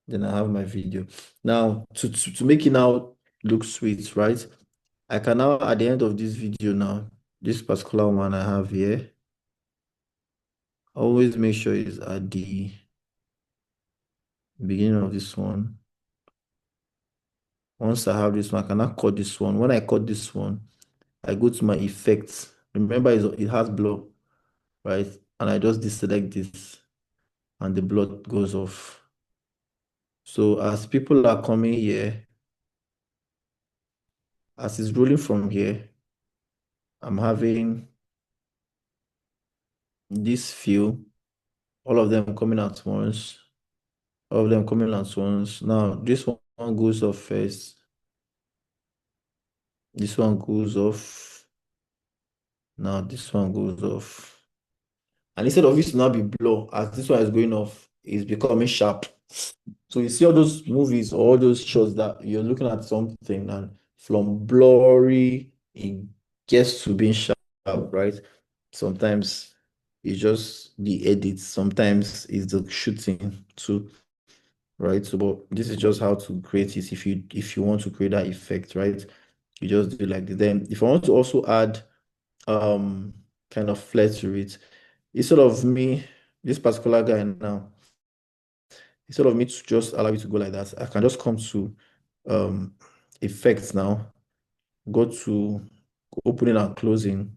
Then I have my video. Now, to make it now look sweet, right? I can now, at the end of this video now, this particular one I have here, always make sure it's at the beginning of this one. Once I have this one, I can now cut this one. When I cut this one, I go to my effects. Remember, it has blur, right? And I just deselect this and the blur goes off. So as people are coming here, as it's rolling from here, I'm having this few, all of them coming at once, all of them coming at once. Now, this one goes off first. This one goes off. Now, this one goes off. And instead of it to now be blur, as this one is going off, it's becoming sharp. So you see all those movies or all those shows that you're looking at something and from blurry, it gets to being sharp, right? Sometimes it's just the edit, sometimes it's the shooting too, right? So but this is just how to create it if you want to create that effect, right? You just do like this. Then if I want to also add um kind of flair to it, instead of me, this particular guy now, instead of me to just allow it to go like that, I can just come to um effects now, go to opening and closing,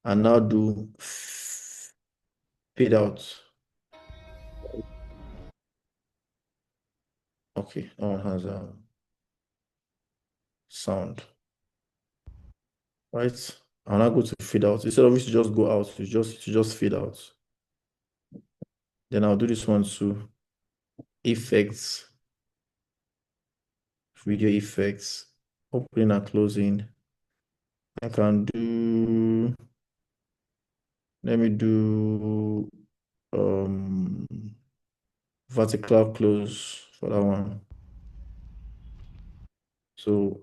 and now do fade out. Okay, that one has a sound, right? And I go to fade out. Instead of it to just go out, to just fade out. Then I'll do this one too. Effects, video effects, opening and closing. I can do, let me do vertical close for that one. So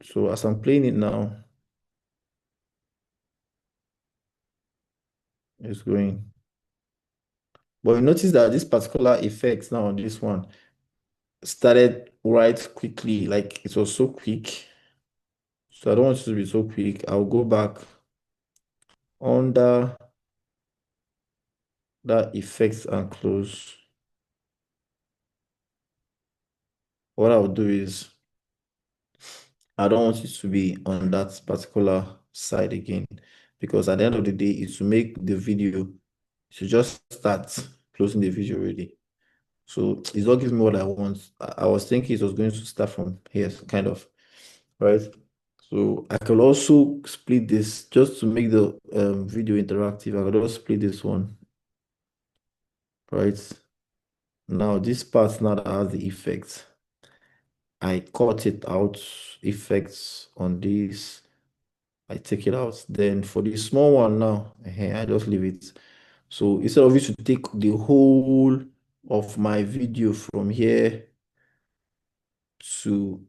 so as I'm playing it now, it's going. But you notice that this particular effect now on this one started right quickly, like it was so quick. So I don't want it to be so quick. I'll go back under that effects and close. What I'll do is I don't want it to be on that particular side again because at the end of the day, it's to make the video to just start closing the video already. So it's not giving me what I want. I was thinking it was going to start from here, kind of, right? So I could also split this just to make the video interactive. I could also split this one, right? Now this part now that has the effects, I cut it out, effects on this. I take it out. Then for the small one now, I just leave it. So instead of it to take the whole of my video from here to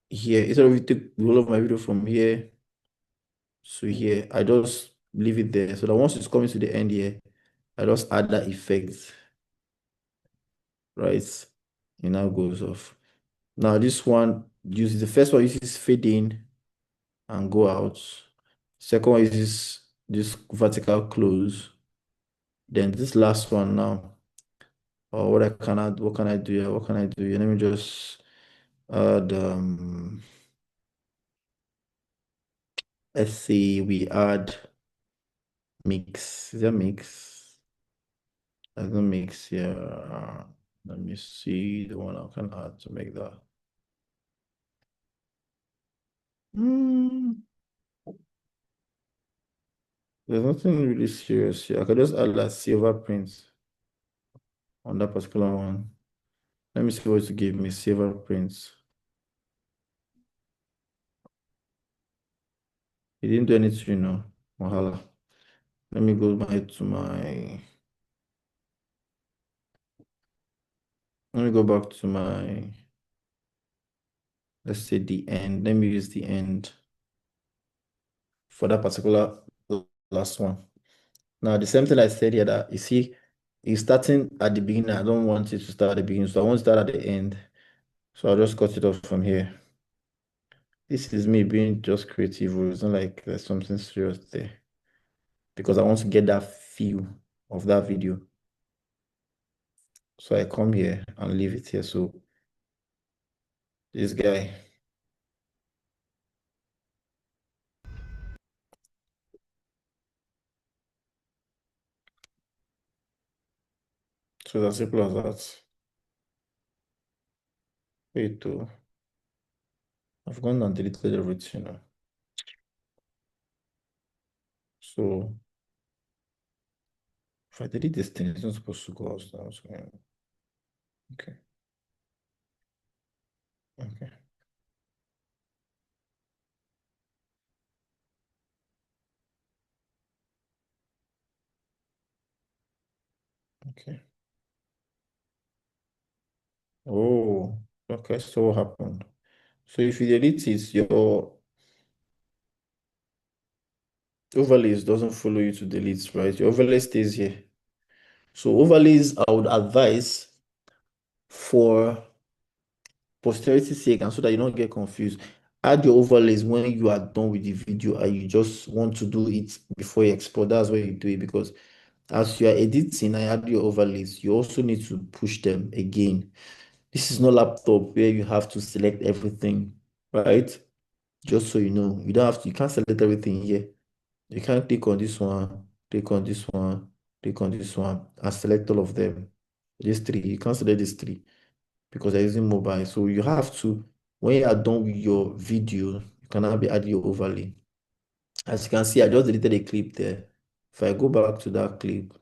here, instead of it take the whole of my video from here to here, I just leave it there. So that once it's coming to the end here, I just add that effect, right? It now goes off. Now this one uses the first one uses fade in and go out. Second one uses this vertical close. Then this last one now, or what I can add, what can I do here? What can I do here? Let me just add let's see, we add mix. Is that mix? There's no mix here. Let me see the one I can add to make that. Hmm, there's nothing really serious here. I could just add like silver print on that particular one. Let me see what to give me silver prints. He didn't do anything, Wahala. Let me go back to my Let me go back to my, let's say the end. Let me use the end for that particular last one. Now, the same thing I said here that you see, it's starting at the beginning. I don't want it to start at the beginning, so I want to start at the end. So I'll just cut it off from here. This is me being just creative. It's not like there's something serious there because I want to get that feel of that video. So I come here and leave it here. So this guy, so it's as simple as that. Wait, I've gone and deleted everything now. So if I delete this thing, it's not supposed to go out now. So, okay, okay, okay. Oh, okay, so what happened? So if you delete it, your overlays doesn't follow you to delete, right? Your overlay stays here. So overlays, I would advise for posterity's sake and so that you don't get confused, add your overlays when you are done with the video and you just want to do it before you export. That's where you do it because as you are editing and add your overlays, you also need to push them again. This is not laptop where you have to select everything, right? Just so you know, you don't have to, you can't select everything here. You can't click on this one, click on this one, click on this one, and select all of them. These three, you can't select these three because they're using mobile. So you have to, when you are done with your video, you can now be adding your overlay. As you can see, I just deleted a clip there. If I go back to that clip,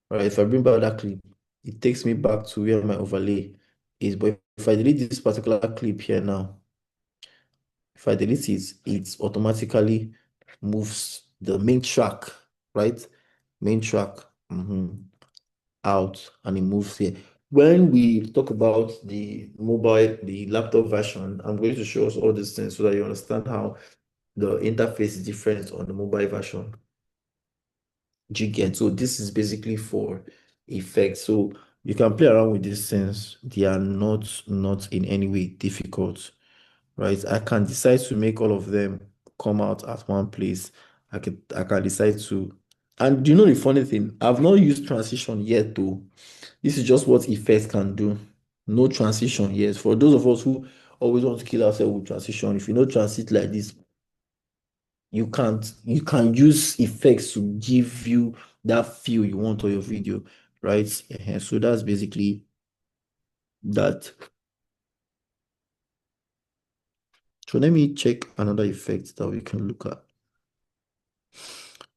right, if I bring back that clip, it takes me back to where my overlay is. But if I delete this particular clip here now, if I delete it, it automatically moves the main track, right? Main track out and it moves here. When we talk about the mobile, the laptop version, I'm going to show us all these things so that you understand how the interface is different on the mobile version. Do you get? So this is basically for effects. So you can play around with these things. They are not in any way difficult, right? I can decide to make all of them come out at one place. I can decide to, and you know the funny thing, I've not used transition yet though. This is just what effects can do. No transition yet. For those of us who always want to kill ourselves with transition, if you know transit like this, you can use effects to give you that feel you want on your video, right? So that's basically that. So let me check another effect that we can look at.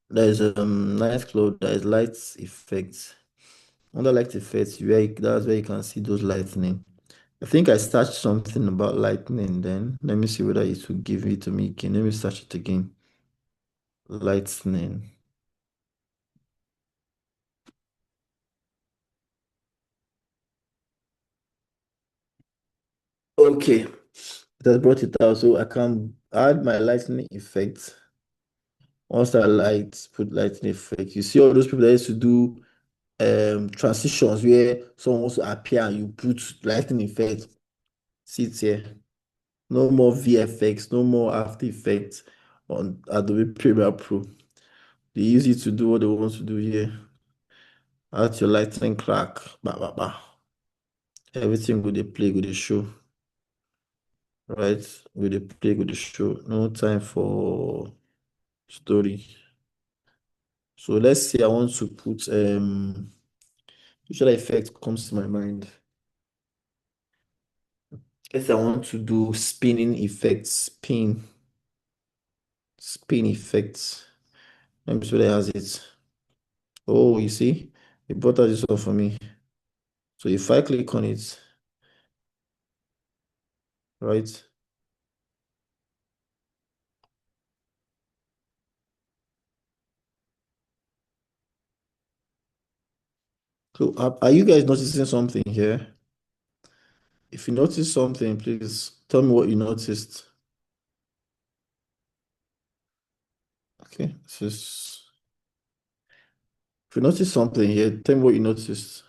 There's nice cloud, there's light effects. Under light effects, that's where you can see those lightning. I think I searched something about lightning then. Let me see whether it will give it to me again. Let me search it again. Lightning. Okay. It has brought it out. So I can add my lightning effect. Once I put lightning effect. You see all those people that used to do transitions where someone wants to appear and you put lightning effect. See it here. No more VFX, no more After Effects on Adobe Premiere Pro. They use it to do what they want to do here. Add your lightning crack. Bah, bah, bah. Everything with the play, with the show. Right? With the play, with the show. No time for story. So let's say I want to put visual effect comes to my mind. Let's say I want to do spinning effects. Spin effects. Let me see what it has it. Oh, you see? It brought out this one for me. So if I click on it, right? So are you guys noticing something here? If you notice something, please tell me what you noticed. Okay, if you notice something here, tell me what you noticed.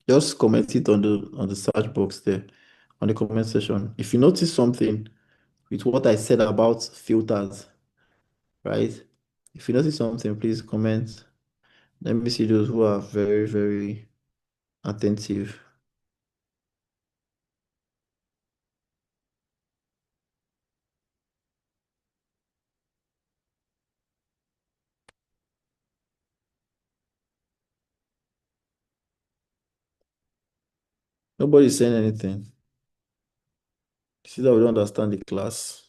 Just comment it on the search box there, on the comment section. If you notice something with what I said about filters, right? If you notice something, please comment. Let me see those who are very, very attentive. Nobody's saying anything. See that we don't understand the class.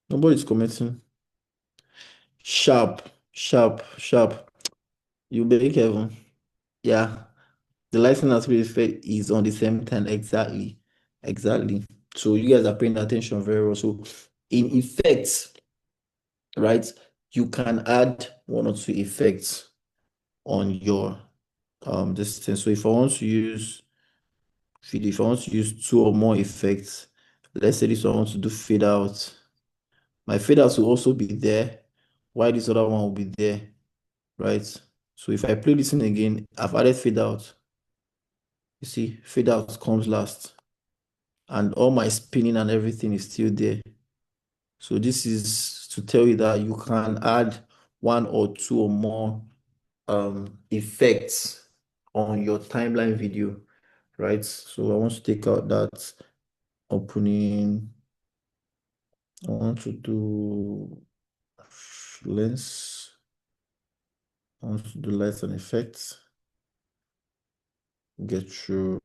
Nobody's commenting. Sharp, sharp, sharp. You be careful. Yeah. The lighting and spirit effect is on the same time. Exactly. Exactly. So you guys are paying attention very well. So in effects, right, you can add one or two effects on your this thing. So if I want to use two or more effects, let's say this one I want to do fade out. My fade out will also be there, while this other one will be there, right? So if I play this in again, I've added fade out. You see, fade out comes last, and all my spinning and everything is still there. So this is to tell you that you can add one or two or more effects on your timeline video, right? So I want to take out that opening. I want to do lens. I want to do lights and effects. Get through.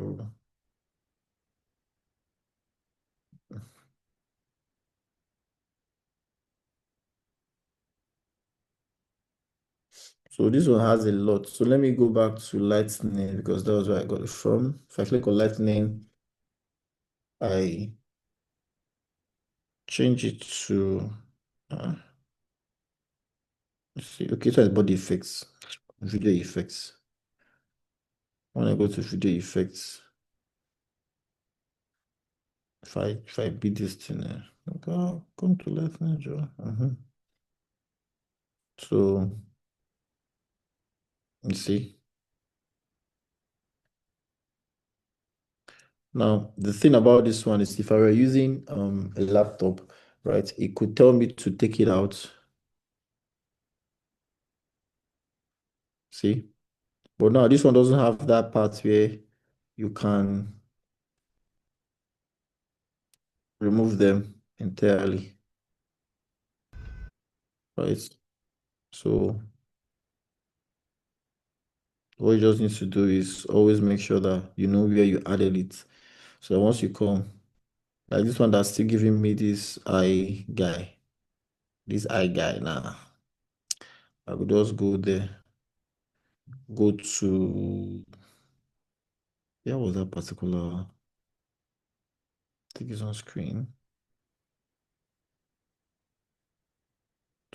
So this one has a lot. So let me go back to lightning because that was where I got it from. If I click on lightning, I change it to let's see. Okay, so it's body effects, video effects. When I go to video effects, if I beat this thing, okay, come to lightning, Joe. So you see. Now, the thing about this one is if I were using a laptop, right, it could tell me to take it out. See? But now this one doesn't have that part where you can remove them entirely, right? So what you just need to do is always make sure that you know where you added it. So that once you come, like this one that's still giving me this eye guy now. I could just go there, go to, where was that particular, I think it's on screen.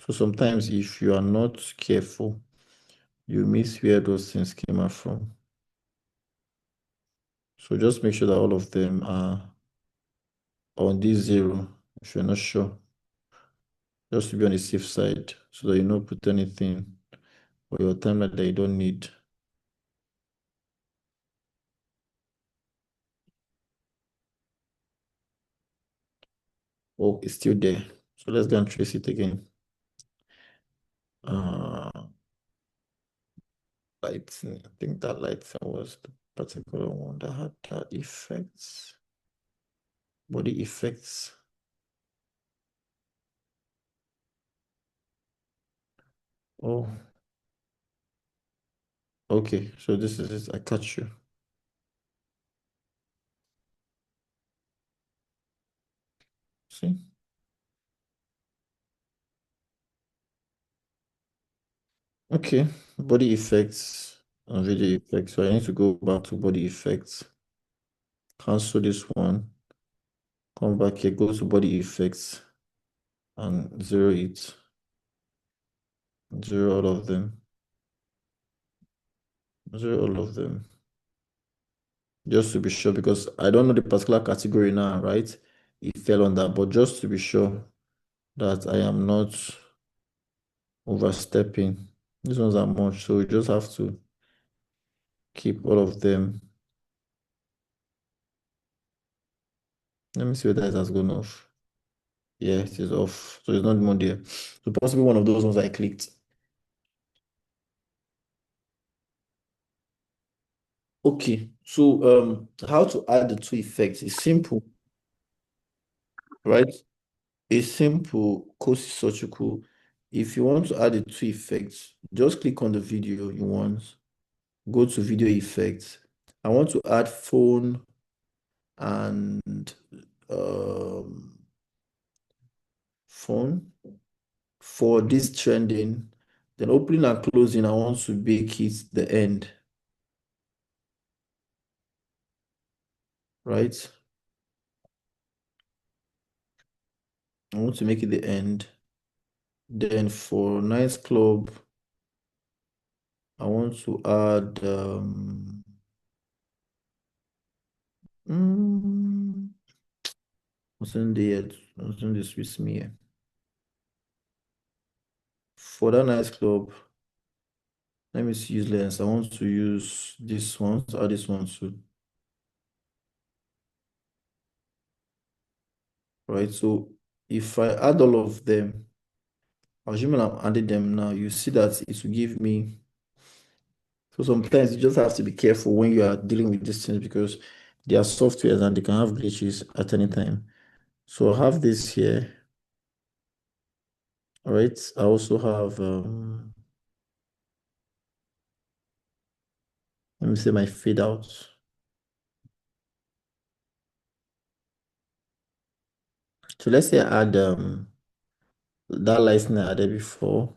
So sometimes if you are not careful, you miss where those things came out from. So just make sure that all of them are on this zero if you're not sure. Just to be on the safe side so that you don't put anything or your timeline that you don't need. Oh, it's still there. So let's go and trace it again. Uh, Lighting. I think that lighting was the particular one that had that effects. Body effects. Oh, okay. So this is it. I catch you. See? Okay. Body effects. on video effects. So I need to go back to body effects, cancel this one, come back here, go to body effects and zero it, zero all of them, zero all of them, just to be sure because I don't know the particular category now, right? It fell on that, but just to be sure that I am not overstepping. These ones are much, so we just have to keep all of them. Let me see whether it has gone off. Yeah, it is off. So it's not more there. So possibly one of those ones I clicked. Okay, so how to add the two effects is simple, right? A simple Kosi Sochuku. If you want to add the two effects, just click on the video you want, go to video effects. I want to add phone and um, phone for this trending. Then opening and closing, I want to make it the end, right? I want to make it the end. Then for nice club, I want to add mm, wasn't there yet, wasn't this with me here. For that nice club, let me see use lens. I want to use this one, add this one too. Right. So if I add all of them, assuming I'm adding them now, you see that it will give me. So sometimes you just have to be careful when you are dealing with these things because they are softwares and they can have glitches at any time. So I have this here. All right. I also have let me say my fade out. So let's say I add that license I added before.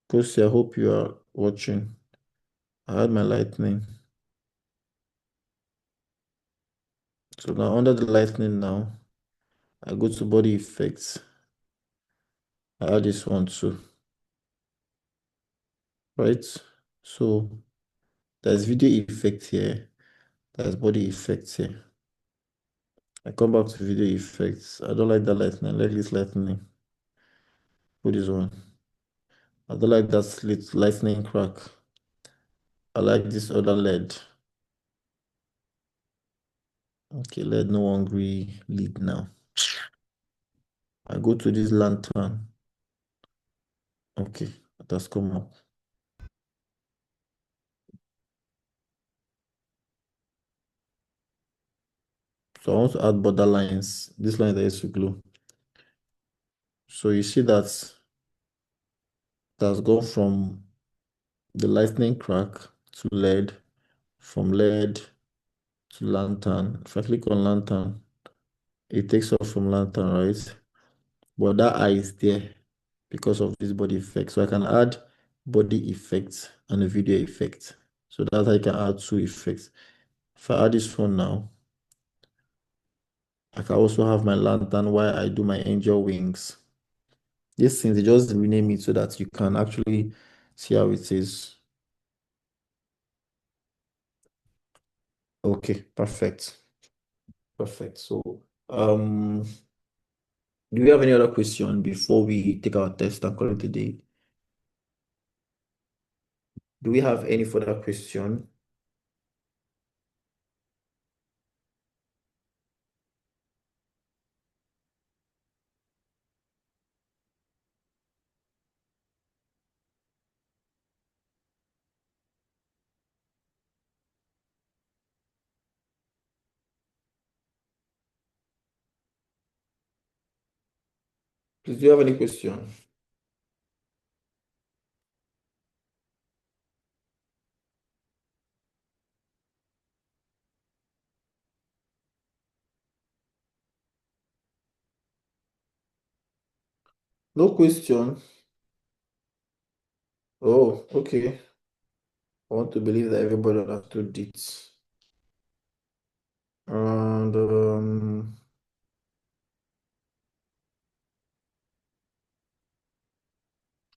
Coach, I hope you are watching. I had my lightning. So now under the lightning now, I go to body effects. I add this one too. Right? So there's video effect here. There's body effects here. I come back to video effects. I don't like that lightning. I like this lightning. Put this one. I don't like that lightning crack. I like this other LED. Okay, LED no hungry lead now. I go to this lantern. Okay, that's come up. So I want to add border lines. This line that is to glue. So you see that that's gone from the lightning crack to LED, from LED to lantern. If I click on lantern, it takes off from lantern, right? But that eye is there because of this body effect. So I can add body effects and a video effect. So that's how I can add two effects. If I add this one now, I can also have my lantern while I do my angel wings. These things, they just rename it so that you can actually see how it is. Okay, perfect. Perfect. So, um, do we have any other question before we take our test and call it a day? Do we have any further question? Please, do you have any question? No question. Oh, okay. I want to believe that everybody understood it. And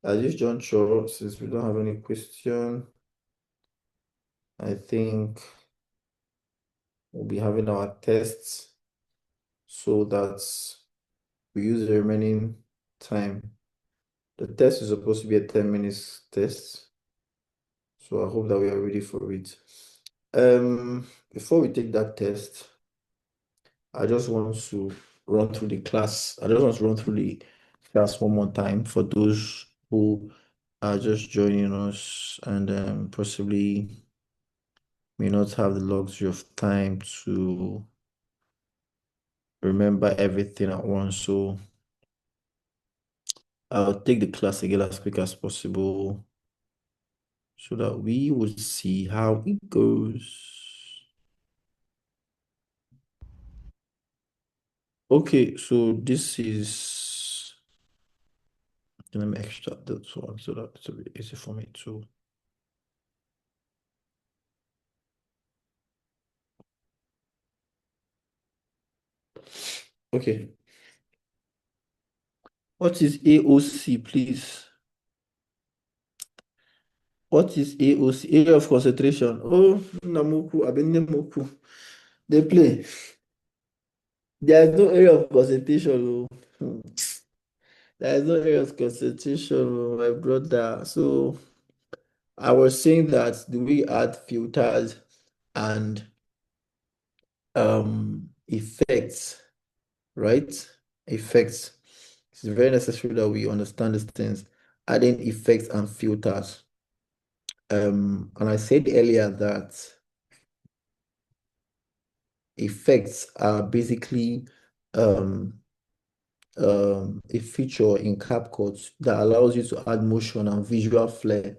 at this juncture, since we don't have any question, I think we'll be having our tests so that we use the remaining time. The test is supposed to be a 10 minutes test, so I hope that we are ready for it. Before we take that test, I just want to run through the class. I just want to run through the class one more time for those who are just joining us and possibly may not have the luxury of time to remember everything at once. So I'll take the class again as quick as possible so that we would see how it goes. Okay, so this is, let me extract this one so that it's a bit easy for me to. Okay, what is AOC, please? What is AOC? Area of concentration. Oh, Namoku, Abenemoku. They play. There is no area of concentration. Oh. Hmm. There is no area of concentration, oh, my brother. So I was saying that do we add filters and effects, right? Effects. It's very necessary that we understand these things. Adding effects and filters. And I said earlier that effects are basically um, a feature in CapCut that allows you to add motion and visual flair,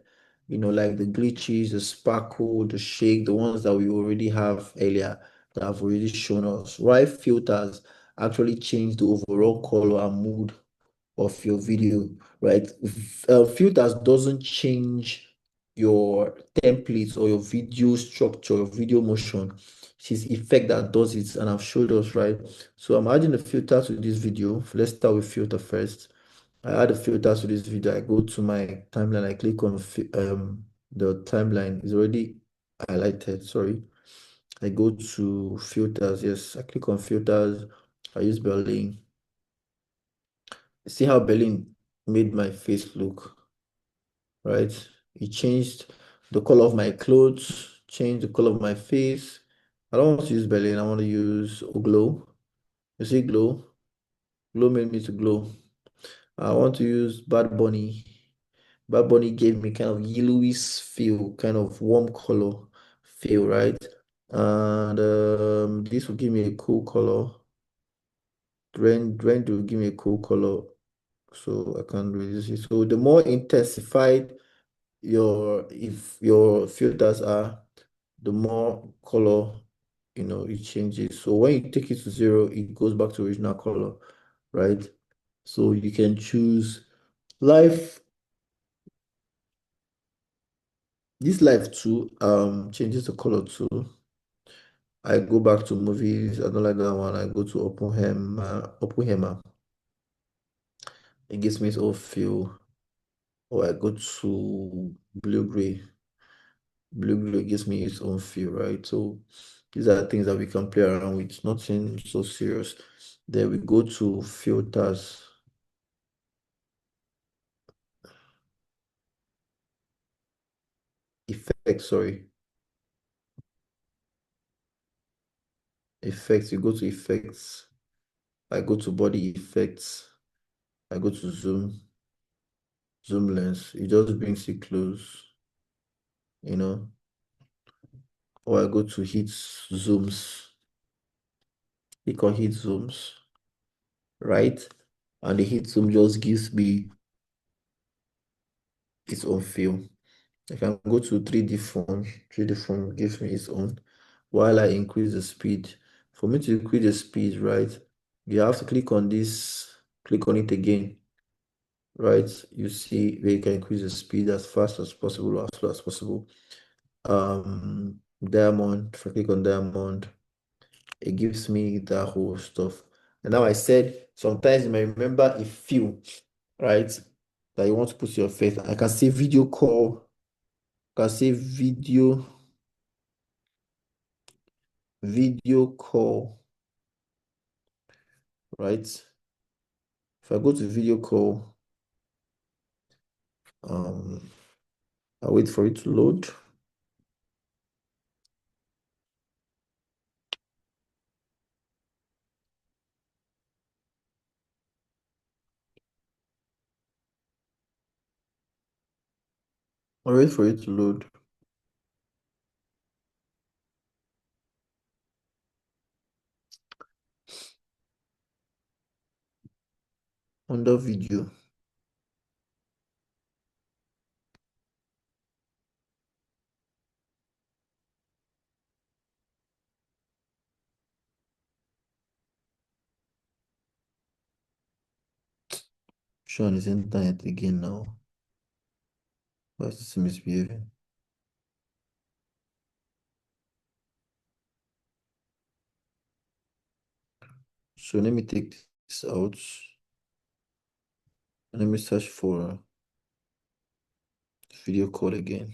like the glitches, the sparkle, the shake, the ones that we already have earlier that have already shown us. While filters actually change the overall color and mood of your video, right? Filters doesn't change your templates or your video structure, your video motion. It's effect that does it, and I've showed us, right? So I'm adding a filter to this video. Let's start with filter first. I add a filter to this video. I go to my timeline. I click on the timeline is already highlighted. Sorry. I go to filters. Yes, I click on filters. I use Berlin. See how Berlin made my face look, right? It changed the color of my clothes, changed the color of my face. I don't want to use Berlin. I want to use glow. You see glow? Glow made me to glow. I want to use Bad Bunny. Bad Bunny gave me kind of yellowish feel, kind of warm color feel, right? And this will give me a cool color. Rend will give me a cool color, so I can reduce it. So the more intensified if your filters are, the more color, it changes. So when you take it to 0, it goes back to original color, right? So you can choose life. This life too changes the color too. I go back to movies. I don't like that one. I go to Oppenheimer. It gives me its own feel. Or I go to blue gray. Blue gray gives me its own feel, right? So these are things that we can play around with, nothing so serious. Then we go to filters, effects, sorry, effects. You go to effects. I go to body effects. I go to zoom lens. It just brings it close, you know. Or I go to hit zooms. Click on hit zooms, right? And the hit zoom just gives me its own feel. I can go to 3D phone. 3D phone gives me its own. While I increase the speed. For me to increase the speed, right, you have to click on this, click on it again, right? You see where you can increase the speed as fast as possible or as slow as possible. Diamond, if I click on diamond, it gives me that whole stuff. And now I said sometimes you may remember a few, right? That you want to put your face. I can say video call, I can say video call, right? If I go to video call, um, I'll wait for it to load. I'll wait for it to load. Under video. Show on his internet again now. Why is this misbehaving? So let me take this out. Let me search for video call again.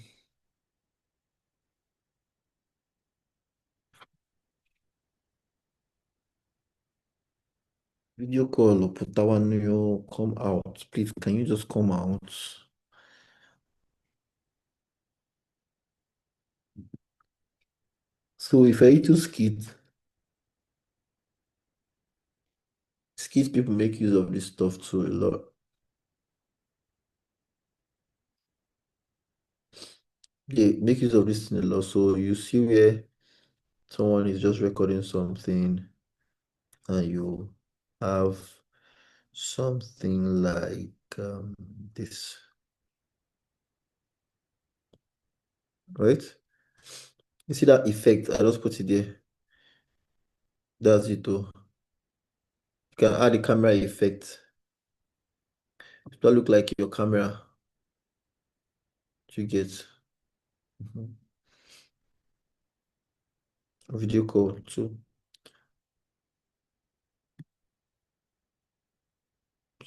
Video call or Putawanyo, come out. Please, can you just come out? So if I to skit people make use of this stuff too a lot. They make use of this thing a lot. So you see where someone is just recording something and you have something like this, right? You see that effect? I just put it there. That's it though. You can add a camera effect. It will look like your camera. You get video call too.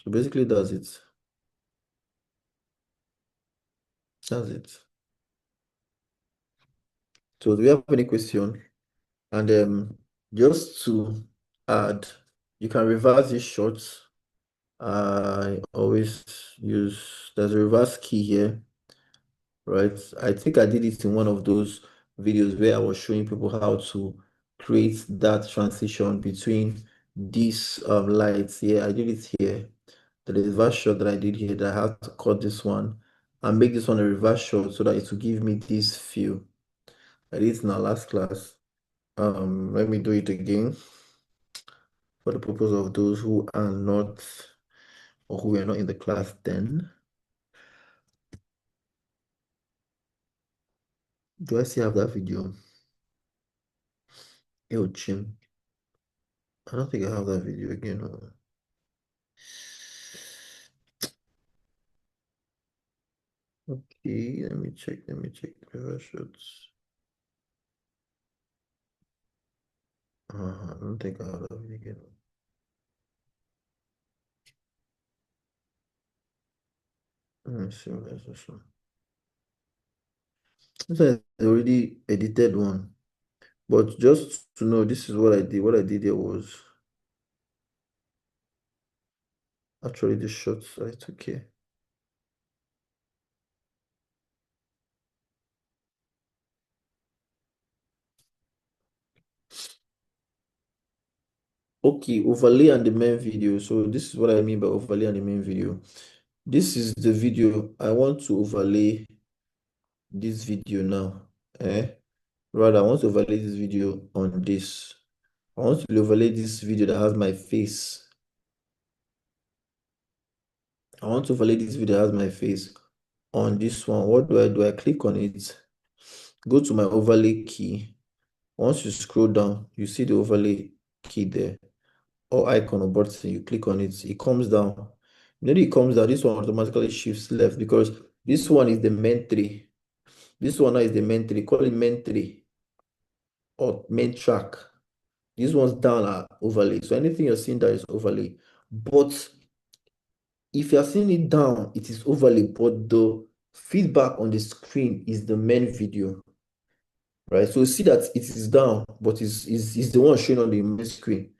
So basically that's it. That's it. So do we have any question? And just to add, you can reverse these shots. I always use, there's a reverse key here, right? I think I did it in one of those videos where I was showing people how to create that transition between these lights here. I did it here. The reverse shot that I did here, that I had to cut this one and make this one a reverse shot so that it will give me this feel. I did it in our last class. Let me do it again for the purpose of those who are not or who are not in the class then. Do I still have that video? Yo, Jim. I don't think I have that video again. Okay, let me check. Let me check the reverse shots. I don't think I have that video again. Let me see what there's this one. This is already edited one. But just to know, this is what I did. What I did there was actually the shots I took here. Okay, overlay on the main video. So this is what I mean by overlay on the main video. This is the video. I want to overlay this video now. Rather, I want to overlay this video on this. I want to overlay this video that has my face. I want to overlay this video that has my face on this one. What do? I click on it, go to my overlay key. Once you scroll down, you see the overlay key there or icon or button. You click on it, it comes down. Maybe it comes down, this one automatically shifts left because this one is the main tree. This one now is the main tree. Call it main tree or main track. This one's down are overlay. So anything you're seeing there is overlay. But if you're seeing it down, it is overlay, but the feedback on the screen is the main video, right? So you see that it is down, but is the one showing on the main screen.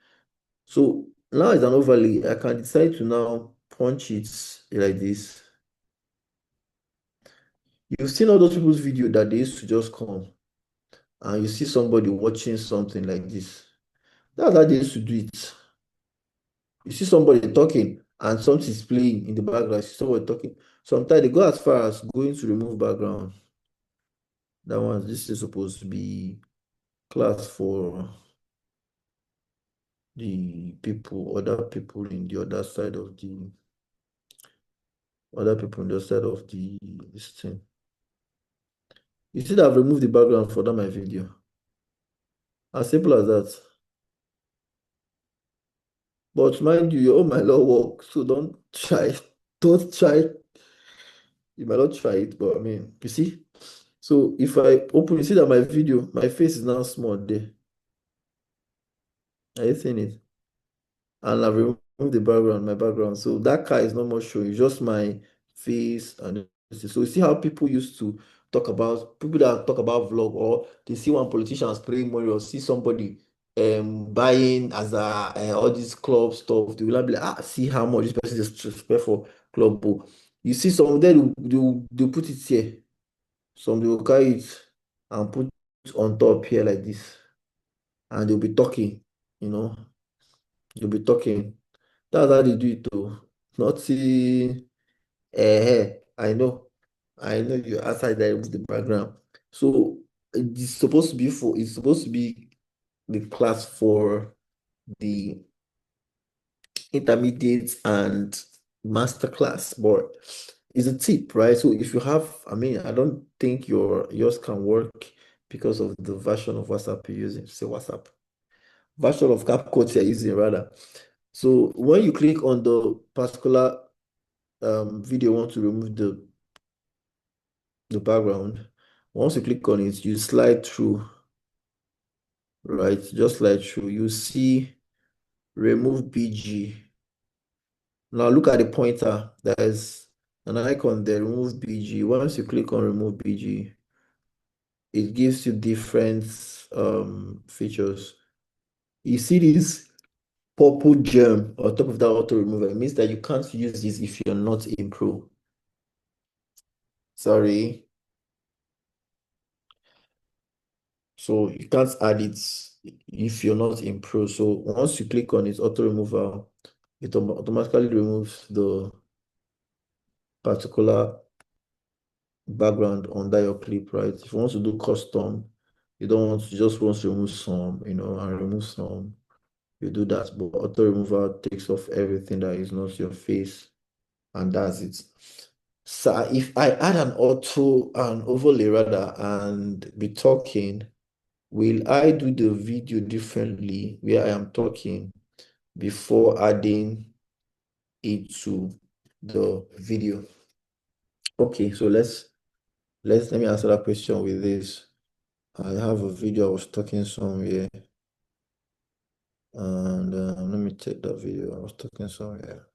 So now it's an overlay. I can decide to now punch it like this. You've seen all those people's video that they used to just come and you see somebody watching something like this. That's how they used to do it. You see somebody talking and something is playing in the background. You see somebody talking. Sometimes they go as far as going to remove background. That one, this is supposed to be class for the people, other people in the other side of the other people on the other side of the this thing. You see that I've removed the background for that my video. As simple as that. But mind you, your own might not work, so don't try. Don't try. You might not try it, but I mean, you see. So if I open, you see that my video, my face is now small there. Are you seeing it? And I've removed the background, my background. So that car is not more showing, it's just my face. And so you see how people used to talk about people that talk about vlog, or they see one politician spraying money, or see somebody buying as all these club stuff. They will not be like, see how much this person is spend for club book. You see some of them they'll put it here. Some they will carry it and put it on top here like this. And they'll be talking, you know, they'll be talking. That's how they do it though. Not see, I know. I know you outside there with the background. So it's supposed to be the class for the intermediate and master class, but it's a tip, right? So if you have, I mean, I don't think yours can work because of the version of WhatsApp you're using. Say WhatsApp. Version of CapCut you're using rather. So when you click on the particular video, want to remove the background. Once you click on it, you slide through, right? Just slide through. You see remove BG. Now look at the pointer. There's an icon there, remove BG. Once you click on remove BG, it gives you different features. You see this purple gem on top of that auto remover. It means that you can't use this if you're not in Pro. Sorry. So you can't add it if you're not in Pro. So once you click on it, auto removal, it automatically removes the particular background under your clip, right? If you want to do custom, you don't want to just want to remove some, and remove some, you do that. But auto removal takes off everything that is not your face, and that's it. So if I add an overlay rather, and be talking, will I do the video differently where I am talking before adding it to the video? Okay, so let me answer that question with this. I have a video I was talking somewhere, and let me take that video. I was talking somewhere.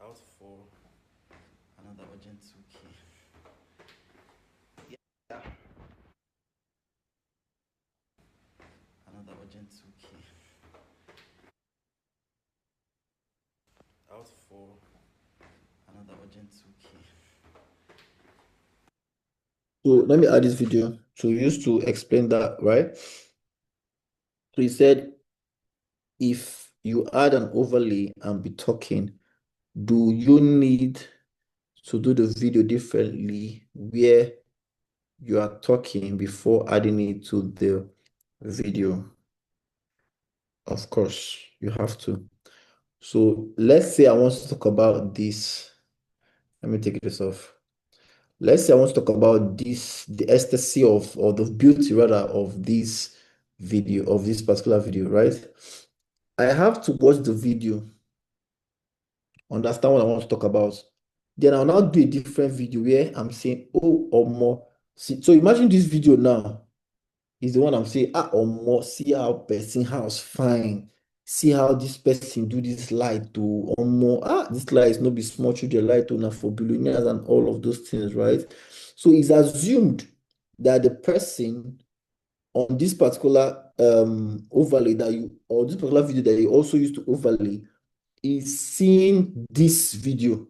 Out for another urgent 2K. Yeah, another urgent 2K. Out for another urgent 2K. So let me add this video to use to explain that, right? So he said, if you add an overlay and be talking, do you need to do the video differently where you are talking before adding it to the video? Of course, you have to. So let's say I want to talk about this. Let me take this off. let's say I want to talk about this, the ecstasy of, or the beauty rather of this video, of this particular video, right? I have to watch the video, understand what I want to talk about. Then I'll now do a different video where I'm saying, oh, or more. See, so imagine this video now is the one I'm saying, ah, or more. See how person house fine. See how this person do this light to or more. Ah, this light is not be small children light to now for billionaires and all of those things, right? So it's assumed that the person on this particular overlay that you, or this particular video that you also used to overlay, is seeing this video,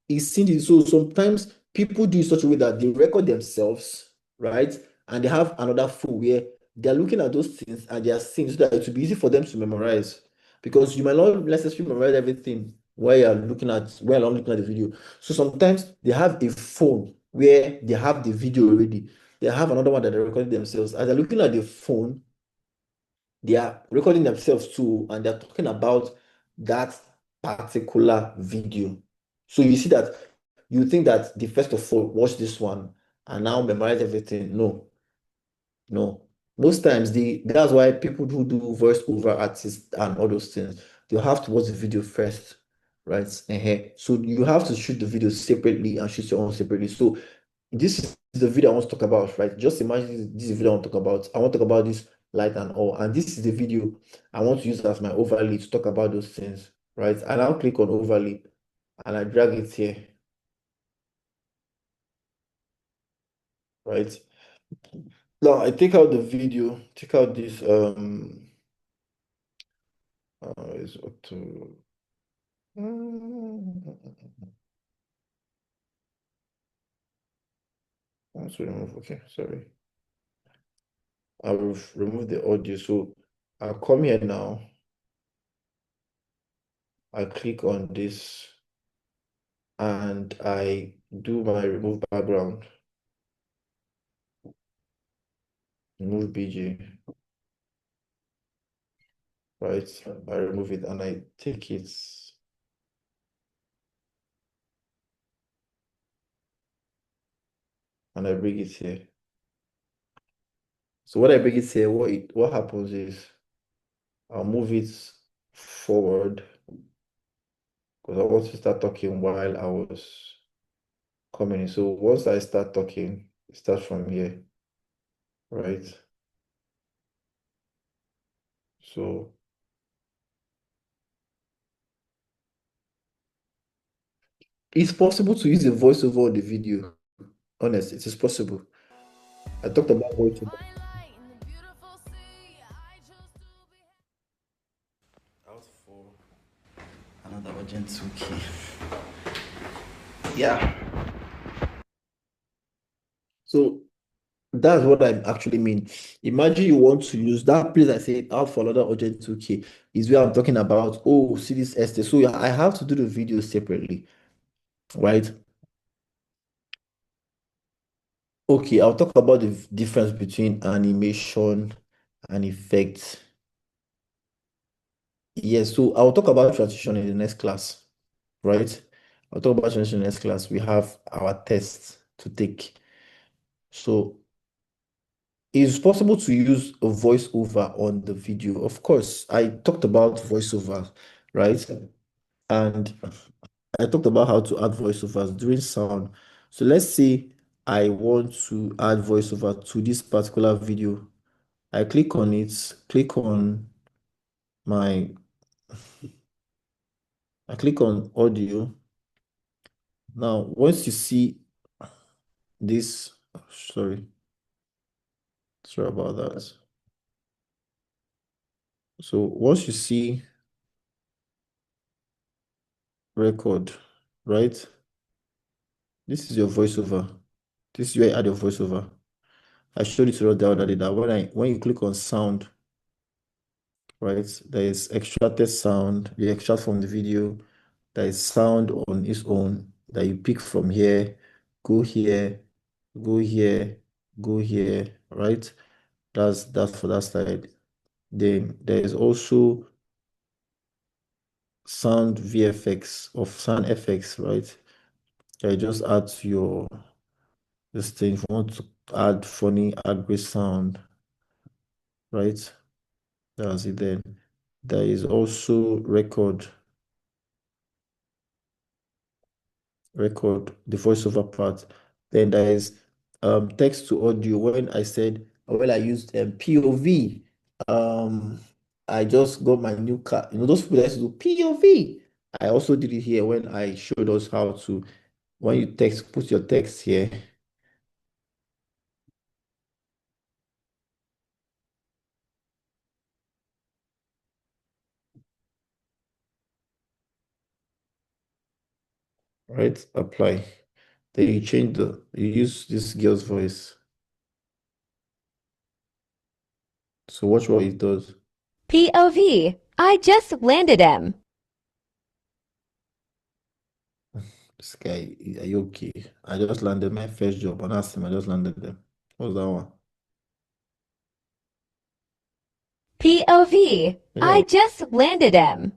is seeing it. So sometimes people do it such a way that they record themselves, right? And they have another phone where they're looking at those things and they are seeing, so that it will be easy for them to memorize. Because you might not necessarily memorize everything while you're looking at, while I'm looking at the video. So sometimes they have a phone where they have the video already. They have another one that they're recording themselves. As they're looking at the phone, they are recording themselves too, and they're talking about that particular video. So you see that you think that the first of all watch this one and now memorize everything. No, no. Most times that's why people who do voice over artists and all those things, they have to watch the video first, right? So you have to shoot the video separately and shoot your own separately. So this is the video I want to talk about, right? Just imagine this is the video I want to talk about. I want to talk about this light and all, and this is the video I want to use as my overlay to talk about those things, right? And I'll click on overlay and I drag it here, right? Now I take out the video, take out this is auto. Want to remove, okay, sorry. I will remove the audio. So I'll come here now. I click on this and I do my remove background, remove BG, right? I remove it and I take it and I bring it here. So when I bring it here, what happens is I'll move it forward because I want to start talking while I was coming in. So once I start talking, it starts from here, right? So it's possible to use a voiceover on the video. Honest, it is possible. I talked about voiceover. Fine light in the beautiful sea. I chose to be. Out for another urgent 2K. Yeah. So that's what I actually mean. Imagine you want to use that place I said out for another urgent 2K is where I'm talking about, oh, see this estate. So yeah, I have to do the video separately, right? Okay, I'll talk about the difference between animation and effects. Yes, so I'll talk about transition in the next class, right? I'll talk about transition in the next class. We have our tests to take. So it's possible to use a voiceover on the video. Of course, I talked about voiceover, right? And I talked about how to add voiceovers during sound. So let's say I want to add voiceover to this particular video. I click on it, click on my, I click on audio. Now, once you see this, sorry about that. So once you see record, right? This is your voiceover. This is where you add your voiceover. I showed it to you the other day that when you click on sound, right, there is extracted sound. You extract from the video. There is sound on its own that you pick from here, go here, go here, go here, right? That's for that side. Then there is also sound VFX of sound effects, right? I just add to your this thing. If you want to add funny, add great sound, right? That's it then. There is also record the voiceover part. Then there is text to audio. When I used POV, um I just got my new car. You know, those people that used to do POV. I also did it here when I showed us how to when you text, put your text here, right? Apply. Then you use this girl's voice. So watch what it does. POV. I just landed him. This guy, are you okay? I just landed my first job on Asim. I just landed them. What's that one? POV. Yeah. I just landed him.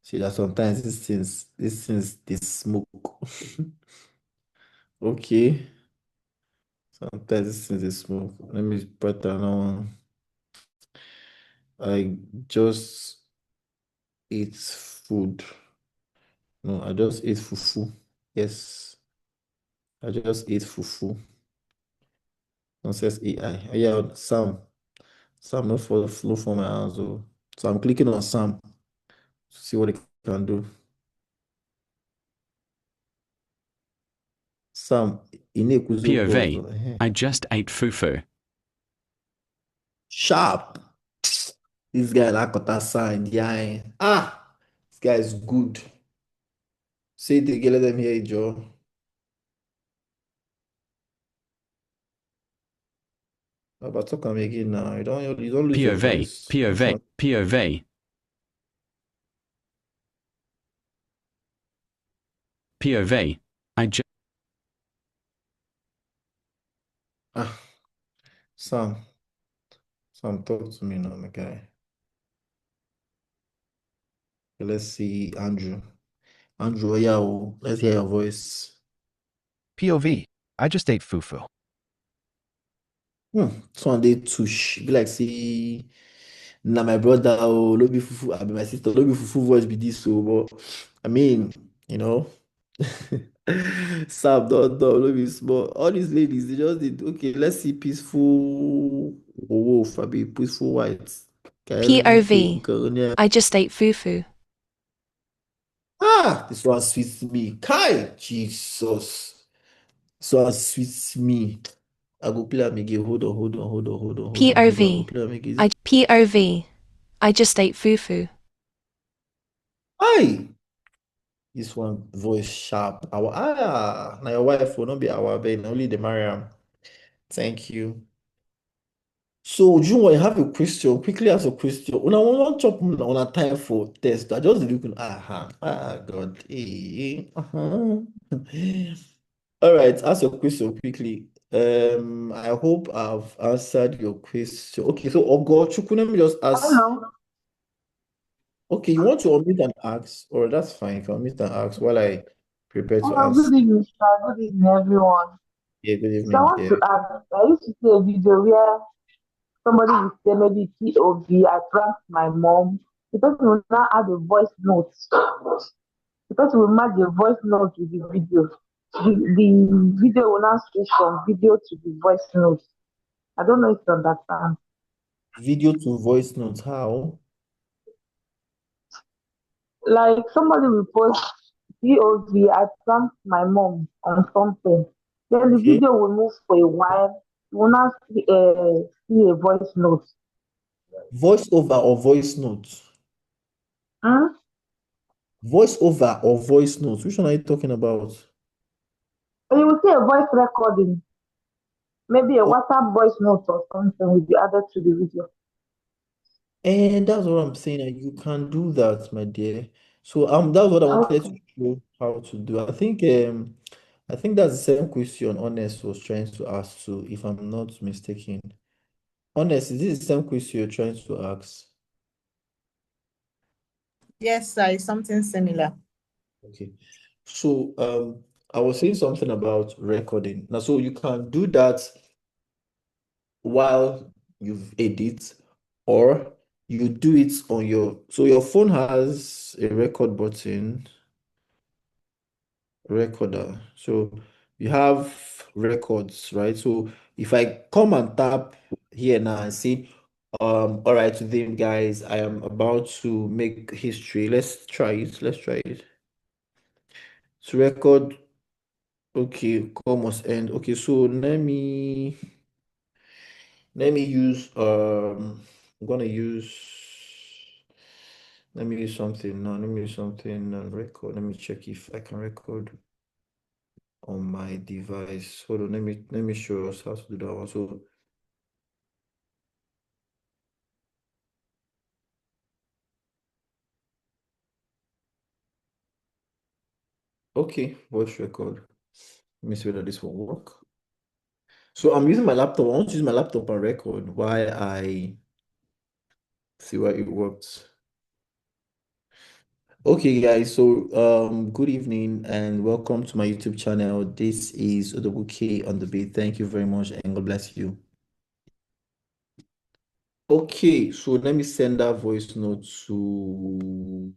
See that sometimes these things they smoke. Okay. Sometimes these things they smoke. Let me put that on. I just ate food. No, I just ate fufu. Yes. I just ate fufu. Nonsense AI. Oh, yeah, Sam. Sam, not for the flow for my hands. Oh. So I'm clicking on Sam to see what it can do. Sam, inekuzo POV. gozo. I just ate fufu. Sharp. This guy like got sign. Yeah. Ah, this guy is good. Say it again, let them hear it, Joe. But talk am again now. You don't lose your POV. voice. Which POV. one? POV. POV. I just Ah, Sam. Sam, talk to me now, my guy. Okay, let's see Andrew. Andrew, yeah, oh, let's hear your voice. POV. I just ate fufu. So one day tush. Be like, see, na my brother, oh, no be fufu, I be my sister, no be fufu voice be this, so, but I mean, you know, Sam, don't, no be small. All these ladies, they just did, okay, let's see peaceful wolf, I be peaceful white. POV. I just ate fufu. Ah, this one sweets me. Kai, Jesus. This one sweets me. I go play am again. Hold on. I go POV. play am again. POV. I just ate fufu. Hi. This one voice sharp. Now your wife will not be our babe. Only the Mariam. Thank you. So, June, I have a question. Quickly ask a question. When I want to chop on a time for test, I just look. God. All right, ask your question quickly. I hope I've answered your question. Okay, so Ogo Chukwu, let me just ask. Hello. Okay, you want to unmute and ask, or that's fine. You can unmute and ask while I prepare to Hello, answer. good evening, sir. Good evening, everyone. Yeah, good So I evening. want Yeah. to ask, I used to see a video where somebody would say maybe POV, I pranked my mom. The person will now add a voice note. The person will match the voice note with the video. The video will now switch from video to the voice note. I don't know if you understand. Video to voice note. How? Like somebody will post POV, I pranked my mom on something. Then the Okay. video will move for a while. You will now see a voice note. Voice over or voice note? Hmm? Voice over or voice note? Which one are you talking about? And you will see a voice recording, maybe a Oh, WhatsApp voice note or something will be added to the video. and that's what I'm saying. That you can do that, my dear. So that's what I wanted to Okay. show how to do. I think that's the same question Honest was trying to ask too, if I'm not mistaken. Honest, is this the same question you're trying to ask? Yes, sir, it's something similar. Okay. So I was saying something about recording. Now, so you can do that while you've edit, or you do it on your phone has a record button, recorder. So you have records, right? So if I come and tap here now and say, all right, today, guys, I am about to make history. Let's try it. Let's try it. To record, okay, call must end. Okay, so let me use I'm gonna use let me use something now. Let me use something on record. Let me check if I can record on my device. Hold on, let me show us how to do that one. So okay, voice record. Let me see whether this will work. So I'm using my laptop. I want to use my laptop and record while I see why it works. Okay, guys, so good evening and welcome to my YouTube channel. This is Odobuke on the beat. Thank you very much and God bless you. Okay, so let me send that voice note to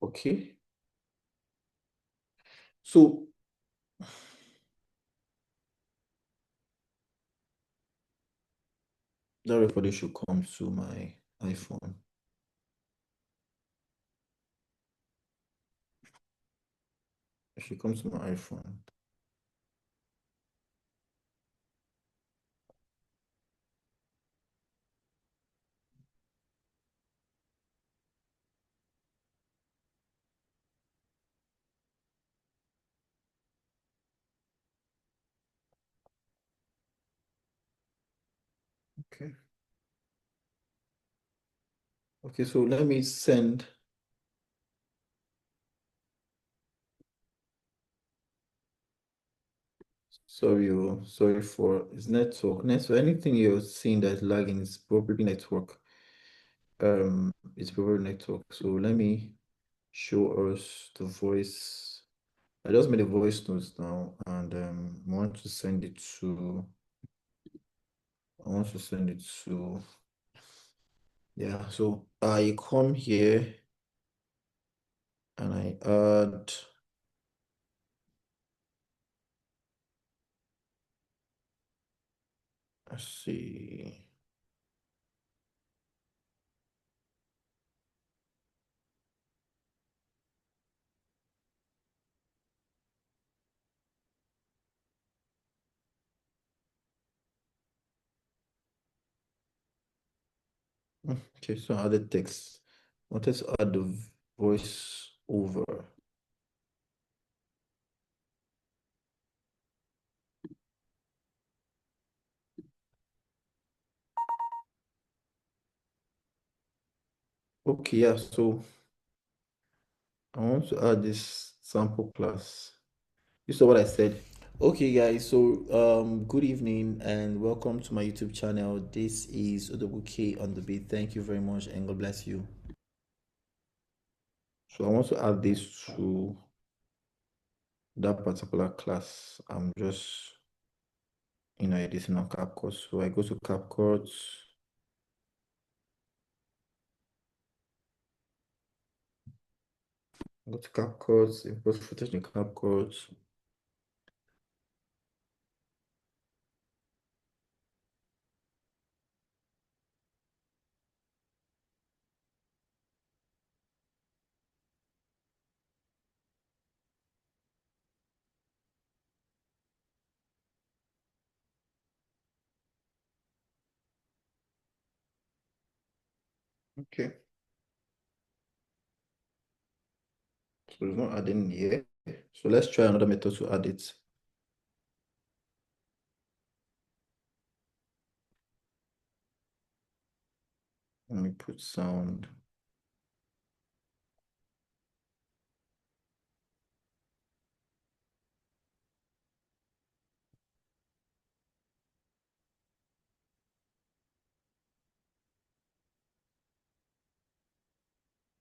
okay. So that recording should come to my iPhone. It should come to my iPhone. Okay. Okay, so let me send. Sorry, sorry for it's network. Network. Anything you're seeing that's lagging is probably network. It's probably network. So let me show us the voice. I just made a voice note now, and I want to send it to yeah. So I come here and I add. Let's see. Okay, so I added text. I wanted to add the voice over. Okay, yeah, so I want to add this sample class. You saw what I said. Okay, guys, so good evening and welcome to my YouTube channel. This is Odobuke on the beat. Thank you very much and God bless you. So I want to add this to that particular class. I'm just editing on CapCut. So I go to CapCut. Go to CapCut, import footage in CapCut. Okay. So it's not adding here. So let's try another method to add it. Let me put sound.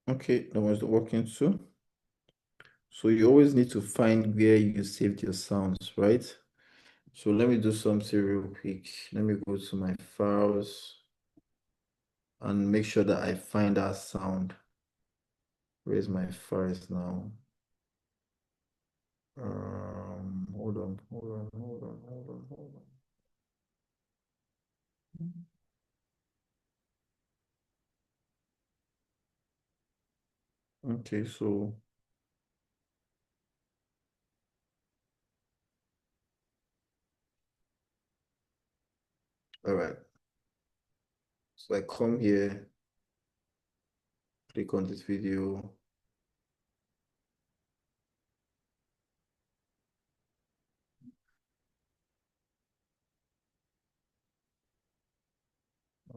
Okay, that was working too. So you always need to find where you saved your sounds, right? So let me do something real quick. Let me go to my files and make sure that I find that sound. Where's my files now? Hold on, hold on, hold on, hold on, hold on. Okay, so all right. So I come here, click on this video.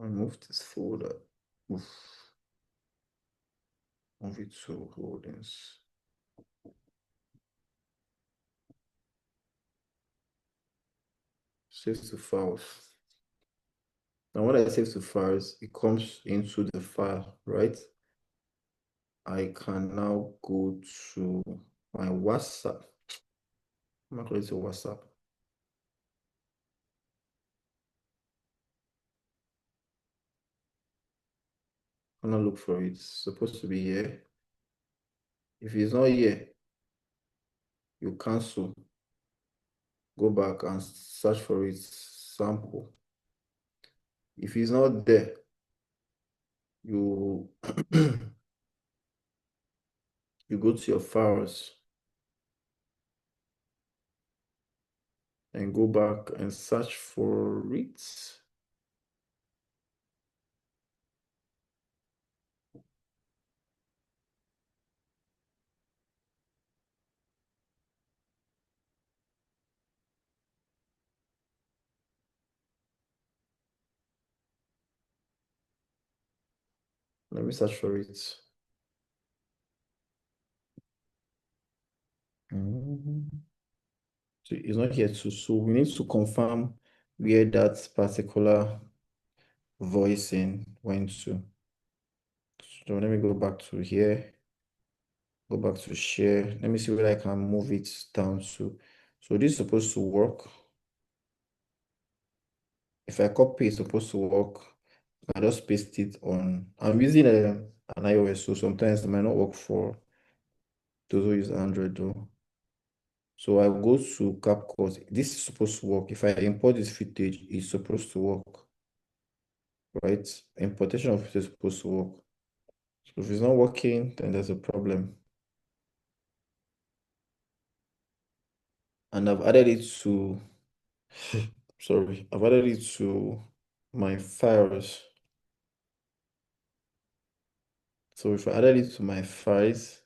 I move this folder. Oof. Move it to holdings. Save to files. Now when I save to files, it comes into the file, right? I can now go to my WhatsApp. I'm not going to WhatsApp. I'm gonna look for it. It's supposed to be here. If it's not here, you cancel. Go back and search for it. Sample. If it's not there, you you go to your files and go back and search for it. Let me search for it. Mhm. So it's not here too. So we need to confirm where that particular voicing went to. So let me go back to here, go back to share. Let me see where I can move it down to. So this is supposed to work. If I copy, it's supposed to work. I just paste it on. I'm using an iOS, so sometimes it might not work for those who use Android though. So I go to CapCut. This is supposed to work. If I import this footage, it's supposed to work, right? Importation of footage is supposed to work. So if it's not working, then there's a problem. And I've added it to, sorry, I've added it to my files. So if I added it to my files,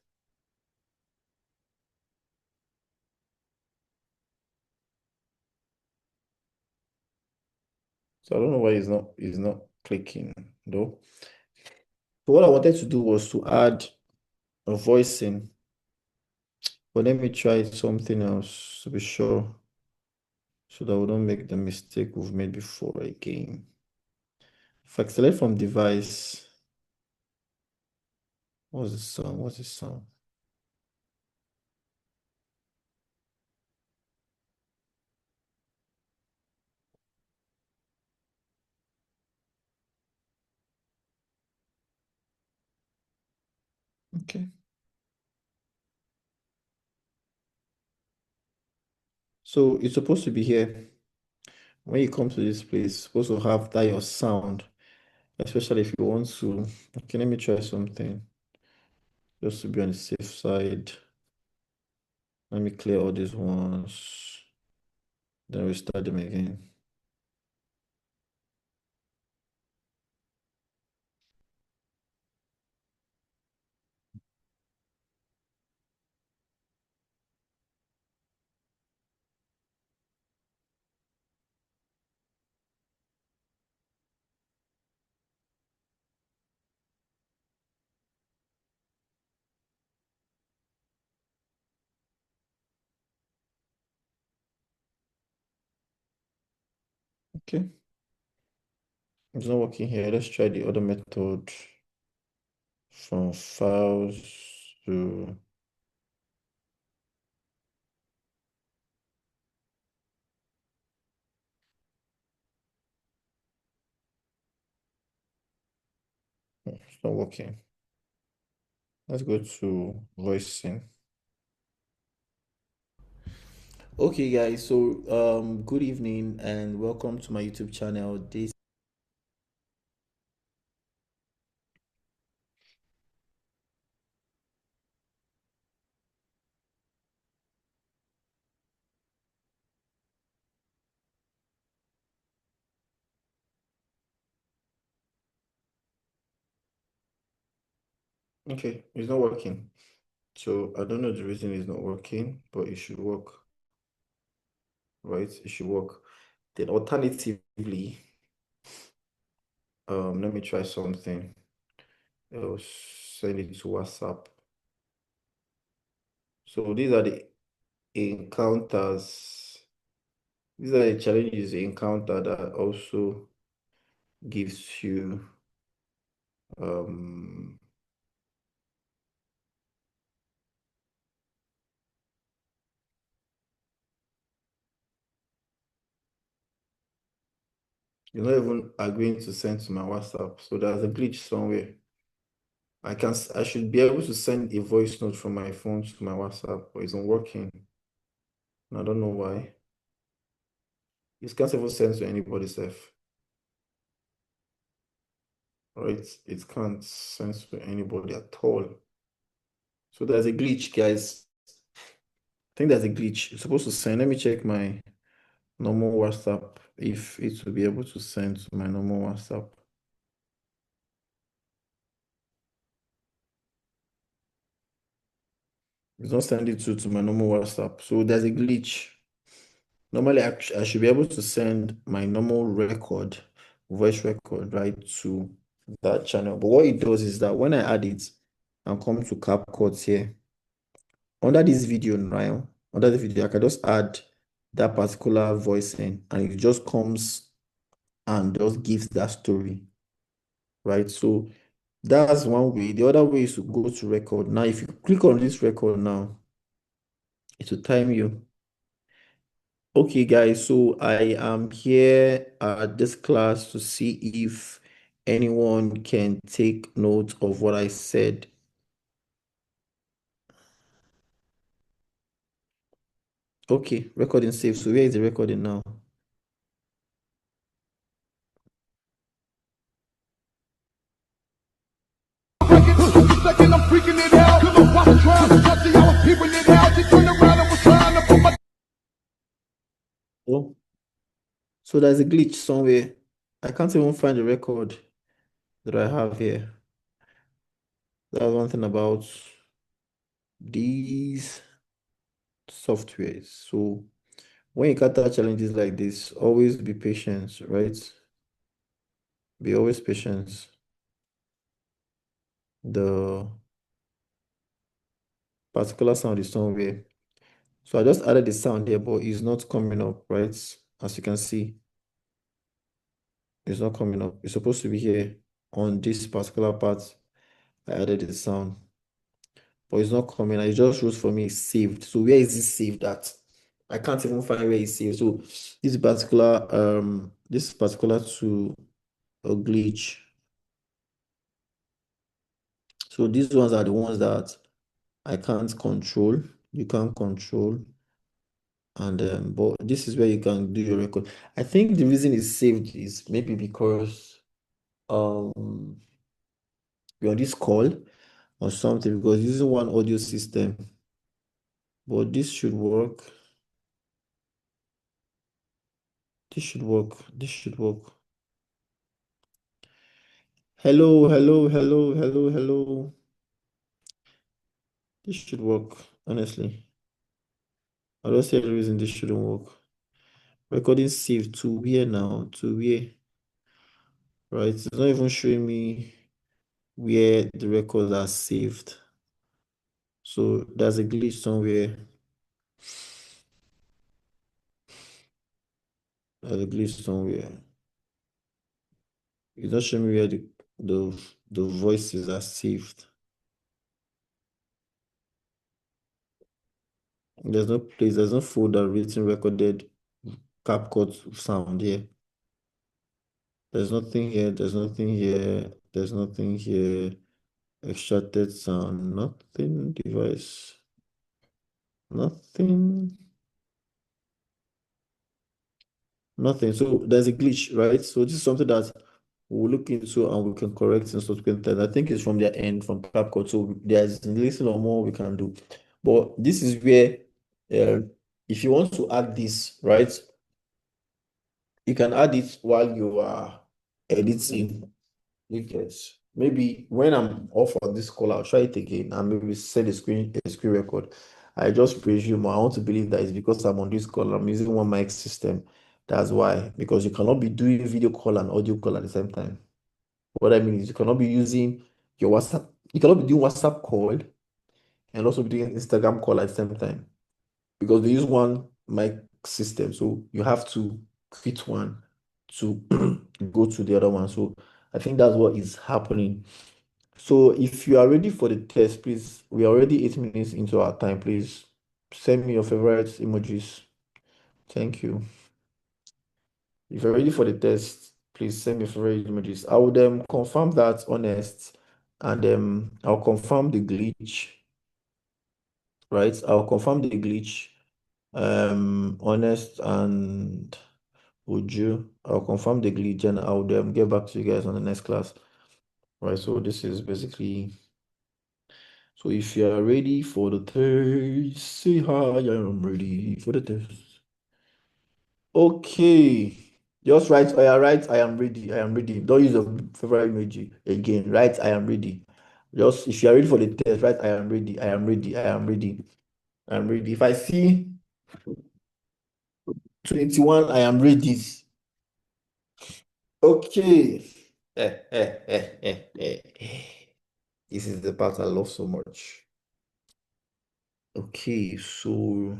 so I don't know why it's not clicking though. So what I wanted to do was to add a voicing, but let me try something else to be sure, so that we don't make the mistake we've made before again. If I select from device, what's the sound? What's the sound? Okay. So it's supposed to be here. When you come to this place, it's supposed to have that your sound, especially if you want to. Okay, let me try something just to be on the safe side. Let me clear all these ones, then restart them again. Okay, it's not working here. Let's try the other method from files to it's not working. Let's go to voicing. Okay, guys, so good evening and welcome to my YouTube channel. This okay, it's not working. So I don't know the reason it's not working, but it should work, right? It should work. Then alternatively, let me try something. I'll send it to WhatsApp. So these are the encounters. These are the challenges you encounter that also gives you um you're not even agreeing to send to my WhatsApp. So there's a glitch somewhere. I should be able to send a voice note from my phone to my WhatsApp, but it's not working. I don't know why. It can't even send to anybody safe. Right? It can't send to anybody at all. So there's a glitch, guys. I think there's a glitch. It's supposed to send. Let me check my normal WhatsApp if it will be able to send to my normal WhatsApp. It's not sending to my normal WhatsApp. So there's a glitch. Normally, I should be able to send my normal record, voice record, right, to that channel. But what it does is that when I add it and come to CapCut here, under this video now, under the video, I can just add that particular voice in, and it just comes and just gives that story, right? So that's one way. The other way is to go to record. Now, if you click on this record now, it will time you. Okay, guys, so I am here at this class to see if anyone can take note of what I said. Okay, recording saved. So where is the recording now? Oh, so there's a glitch somewhere. I can't even find the record that I have here. That's one thing about these softwares. So when you encounter challenges like this, always be patient, right? Be always patient. The particular sound is somewhere. So I just added the sound here, but it's not coming up, right? As you can see, it's not coming up. It's supposed to be here on this particular part. I added the sound, but it's not coming. I just wrote for me saved. So where is this saved at? I can't even find where it's saved. So this particular to a glitch. So these ones are the ones that I can't control. You can't control. And but this is where you can do your record. I think the reason it's saved is maybe because you're on this call or something, because using one audio system. But this should work. This should work. This should work. Hello, hello, hello, hello, hello. This should work, honestly. I don't see any reason this shouldn't work. Recording saved to where now? To where? Right? It's not even showing me where the records are saved. So there's a glitch somewhere. There's a glitch somewhere. It's not showing me where the voices are saved. There's no place, there's no folder written recorded CapCut sound here. There's nothing here, there's nothing here, there's nothing here. Extracted sound, nothing, device, nothing, nothing. So there's a glitch, right? So this is something that we'll look into and we can correct in subsequent times. I think it's from their end, from CapCut. So there's a little or more we can do. But this is where, if you want to add this, right, you can add it while you are editing. Yes. Maybe when I'm off on this call, I'll try it again and maybe set a screen record. I just presume, I want to believe that it's because I'm on this call, I'm using one mic system. That's why, because you cannot be doing video call and audio call at the same time. What I mean is you cannot be using your WhatsApp, you cannot be doing WhatsApp call and also be doing Instagram call at the same time because they use one mic system. So you have to quit one to go to the other one. So I think that's what is happening. So if you are ready for the test, please, we are already 8 minutes into our time. Please send me your favorite emojis. Thank you. If you're ready for the test, please send me your favorite emojis. I would confirm that honest and I'll confirm the glitch, right? I'll confirm the glitch. Honest and would you? I'll confirm the glitch and I'll get back to you guys on the next class. Right, so this is basically, so if you are ready for the test, say hi, I am ready for the test. Okay, just write, oh yeah, right, I am ready, I am ready. Don't use your favorite emoji again, right, I am ready. Just, if you are ready for the test, right, I am ready, I am ready, I am ready, I am ready. If I see 21, I am ready. Okay. This is the part I love so much. Okay, so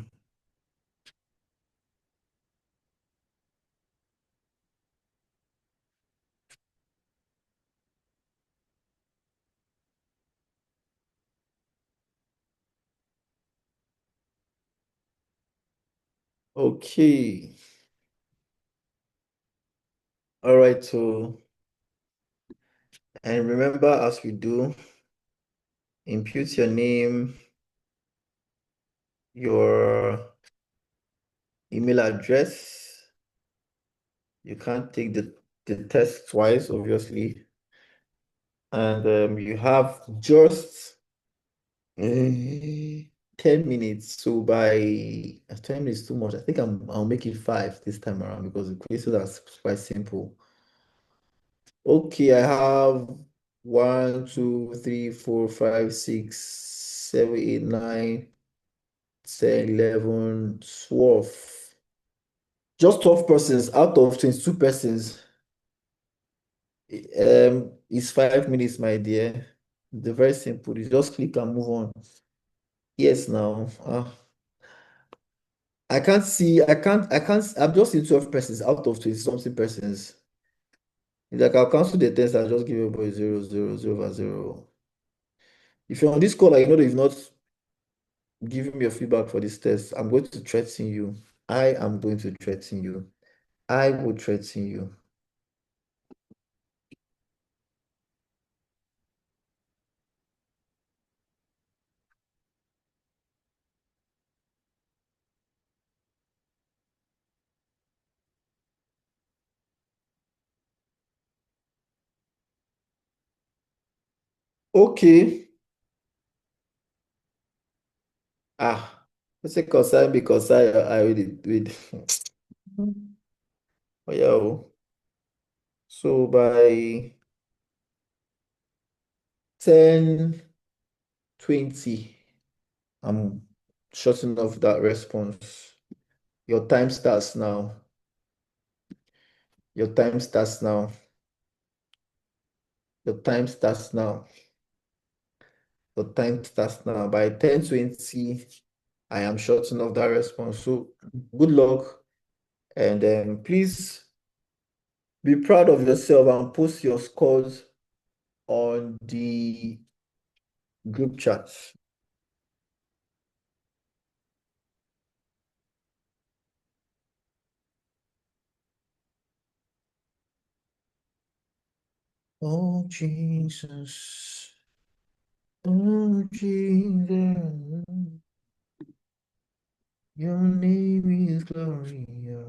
okay. All right, so and remember as we do, input your name, your email address. You can't take the test twice, obviously. And you have just 10 minutes. So by 10 minutes too much. I think I'll make it 5 this time around because the questions are quite simple. Okay, I have 1, 2, 3, 4, 5, 6, 7, 8, 9, 10, 11, 12. Just 12 persons out of 22 persons. It's 5 minutes, my dear. They're very simple. You just click and move on. Yes, now. I can't see, I'm just in 12 persons out of 20 something persons. It's like I'll cancel the test, I'll just give everybody 0, 0, 0 over 0. If you're on this call, I know that you've not given me your feedback for this test. I'm going to threaten you. I am going to threaten you. I will threaten you. Okay. Ah, what's it concern because I already with oh yeah. Oh. So by 10:20, I'm shutting off that response. Your time starts now. Your time starts now. Your time starts now. Your time starts now. By 10:20, I am shutting off that response. So good luck. And please be proud of yourself and post your scores on the group chat. Oh, Jesus. Oh, Jesus. Your name is Gloria.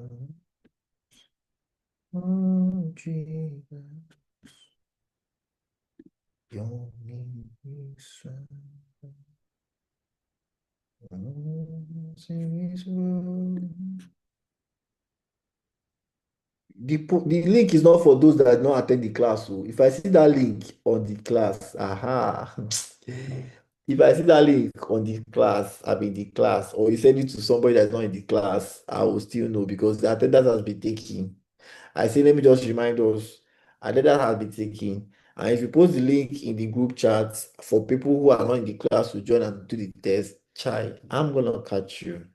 Oh, Jesus. Your name is Son. Oh, sing his word. The link is not for those that did not attend the class. So if I see that link on the class, aha. If I see that link on the class, I'm in the class, or you send it to somebody that's not in the class, I will still know because the attendance has been taken. I say, let me just remind us, attendance has been taken. And if you post the link in the group chat for people who are not in the class to join and do the test, child, I'm gonna catch you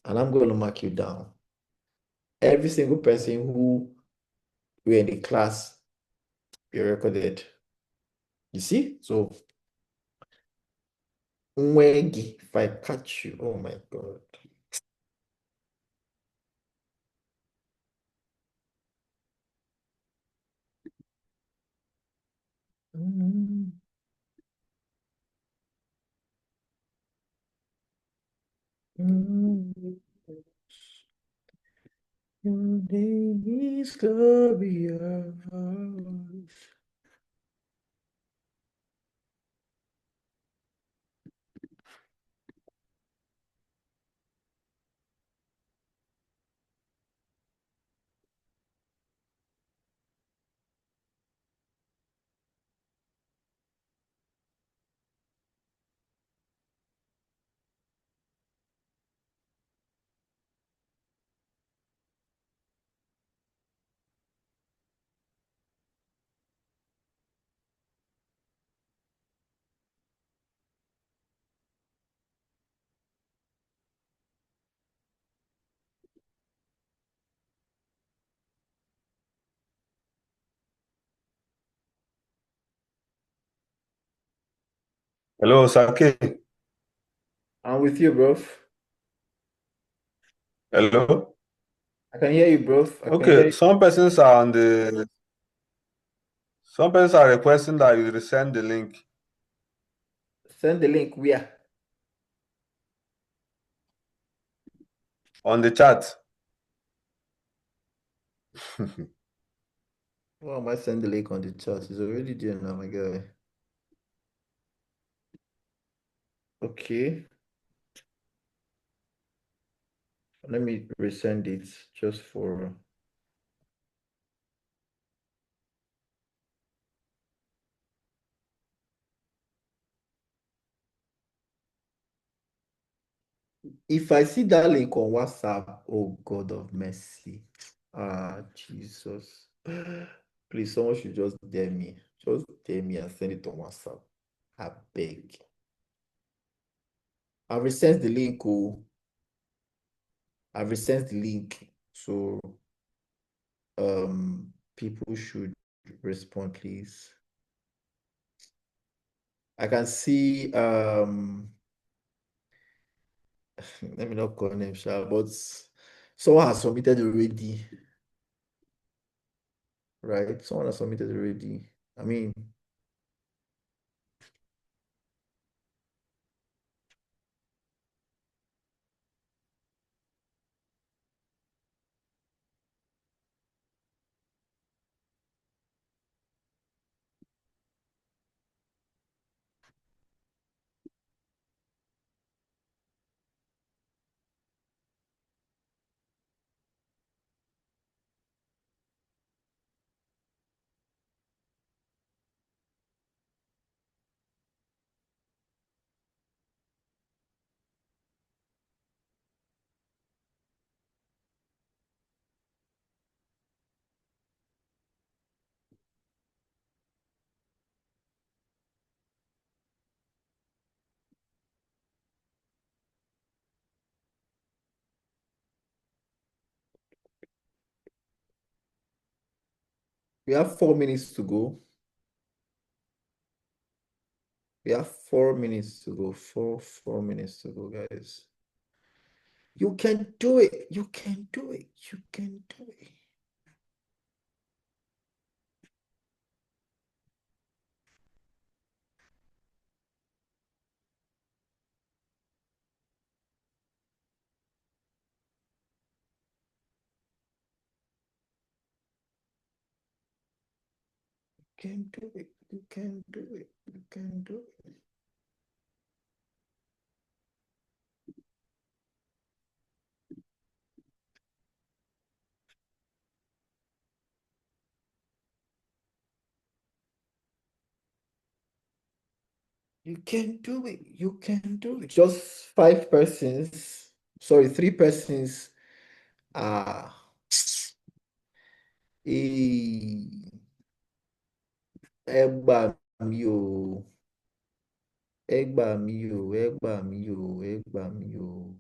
and I'm gonna mark you down. Every single person who were in the class be recorded. You see? So Mwegi, if I catch you, oh my God. Mm, mm, Your name is Gloria. Hello, Sake. I'm with you, bro. Hello. I can hear you, bro. I can hear Okay, you. some persons are requesting that you resend the link Send the link where? on the chat. Why am I send the link on the chat? It's already there now, my guy. Okay. Let me resend it just for. If I see that link on WhatsApp, oh God of mercy. Ah, Jesus. Please, someone should just dare me. Just dare me and send it on WhatsApp. I beg. I've resent the link. Oh, I've resent the link. So people should respond, please. I can see let me not call name, but someone has submitted already, right? Someone has submitted already. I mean, we have 4 minutes to go. We have 4 minutes to go. Four minutes to go, guys. You can do it. You can do it. You can do it. You can do it. You can do it. You can do it. You can do it. You can do it. Just 5 persons. Sorry, 3 persons. Ah. Eh, ẹ gbà mí o. Ẹ gbà mí o. Ẹ gbà mí o. Ẹ gbà mí o.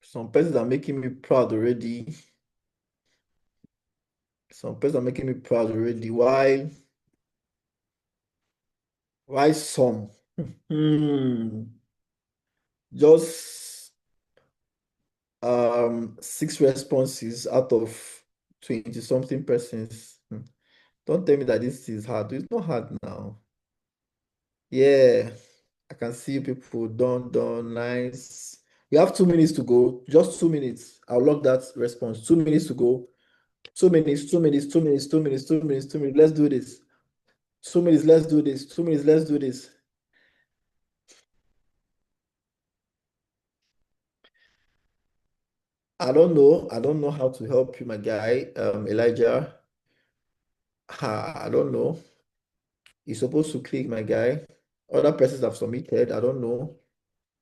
Some persons are making me proud already. Some persons are making me proud already. Why? Why some? Hmm. Just 6 responses out of 20 something persons. Don't tell me that this is hard. It's not hard now. Yeah, I can see people done nice. We have 2 minutes to go. Just 2 minutes. I'll log that response. 2 minutes to go. 2 minutes, 2 minutes, 2 minutes, 2 minutes, 2 minutes, 2 minutes. Let's do this. 2 minutes, let's do this. 2 minutes, let's do this. I don't know. I don't know how to help you, my guy, Elijah. I don't know. You're supposed to click, my guy. Other persons have submitted. I don't know.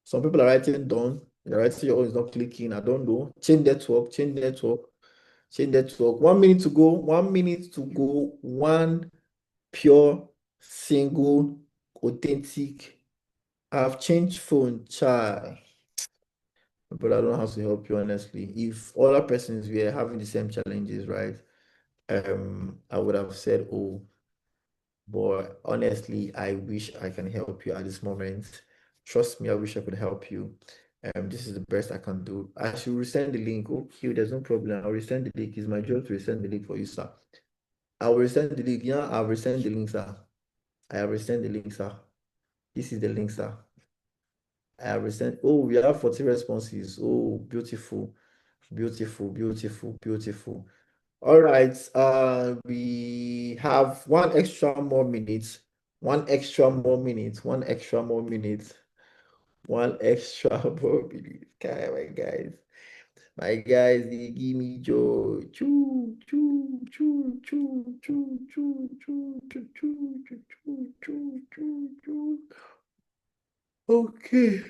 Some people are writing done. You're writing your own is not clicking. I don't know. Change network. Change network. Change network. 1 minute to go. 1 minute to go. One pure, single, authentic. I've changed phone. Chai. But I don't know how to help you honestly. If other persons were having the same challenges, right? I would have said, oh, but honestly, I wish I can help you at this moment. Trust me, I wish I could help you. This is the best I can do. I should resend the link. Okay, there's no problem. I'll resend the link. It's my job to resend the link for you, sir. I will resend the link. Yeah, I'll resend the link, sir. I have resend the link, sir. This is the link, sir. I have resend. Oh, we have 40 responses. Oh, beautiful, beautiful, beautiful, beautiful. All right. We have one extra more minute. One extra more minute. One extra more minute. One extra more minute. Okay, my guys, they give me joy. Choo, choo, choo, choo, choo, choo, choo, choo, choo, choo, choo, choo, choo, choo. Okay.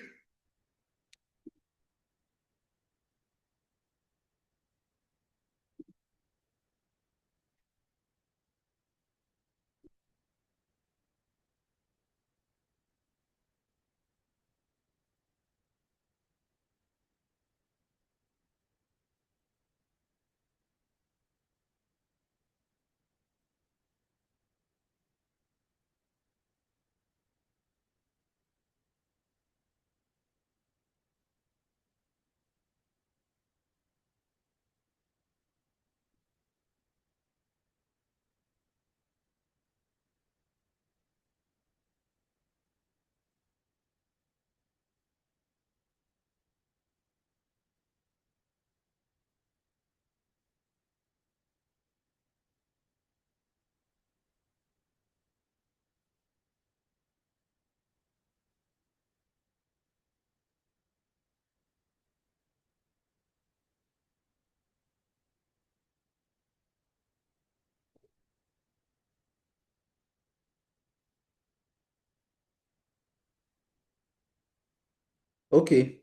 Okay.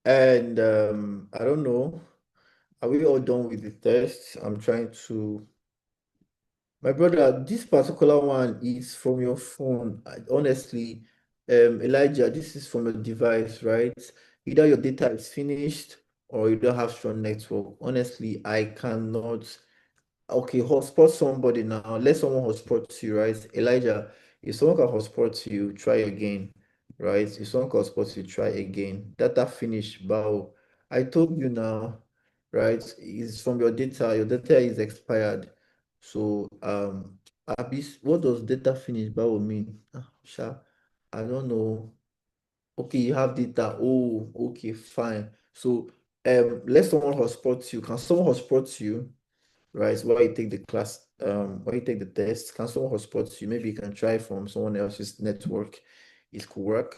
And I don't know. Are we all done with the test? I'm trying to My brother, this particular one is from your phone. Honestly, Elijah, this is from a device, right? Either your data is finished or you don't have strong network. Honestly, I cannot. Okay, hotspot somebody now. Let someone hotspot you, right? Elijah, if someone can hotspot you, try again, right? If someone can hotspot you, try again. Data finish, bow. I told you now, right? It's from your data. Your data is expired. So, Abis, what does data finish bow mean? Sha, I don't know. Okay, you have data. Oh, okay, fine. So, let someone hotspot you. Can someone hotspot you? Right? While you take the class, while you take the test, can someone hotspot you? Maybe you can try from someone else's network. It could work.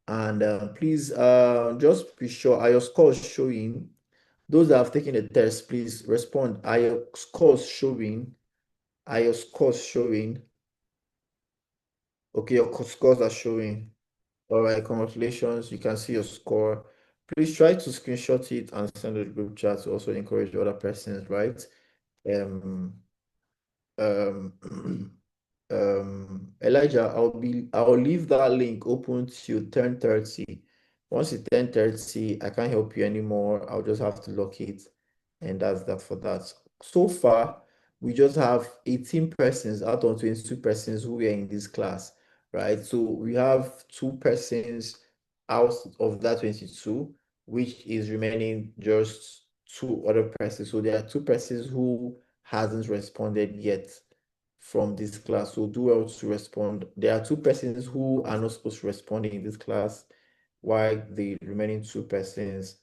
And please, just be sure, are your scores showing? Those that have taken the test, please respond. Are your scores showing? Are your scores showing? Okay, your scores are showing. All right, congratulations. You can see your score. Please try to screenshot it and send it to the group chat to also encourage the other persons, right? Um, um Elijah, I'll leave that link open till 10:30. Once it's 10:30, I can't help you anymore. I'll just have to lock it. And that's that for that. So far, we just have 18 persons out of 22 persons who were in this class, right? So we have two persons out of that 22, which is remaining just two other persons. So there are two persons who hasn't responded yet from this class. So do well to respond. There are two persons who are not supposed to respond in this class, while the remaining two persons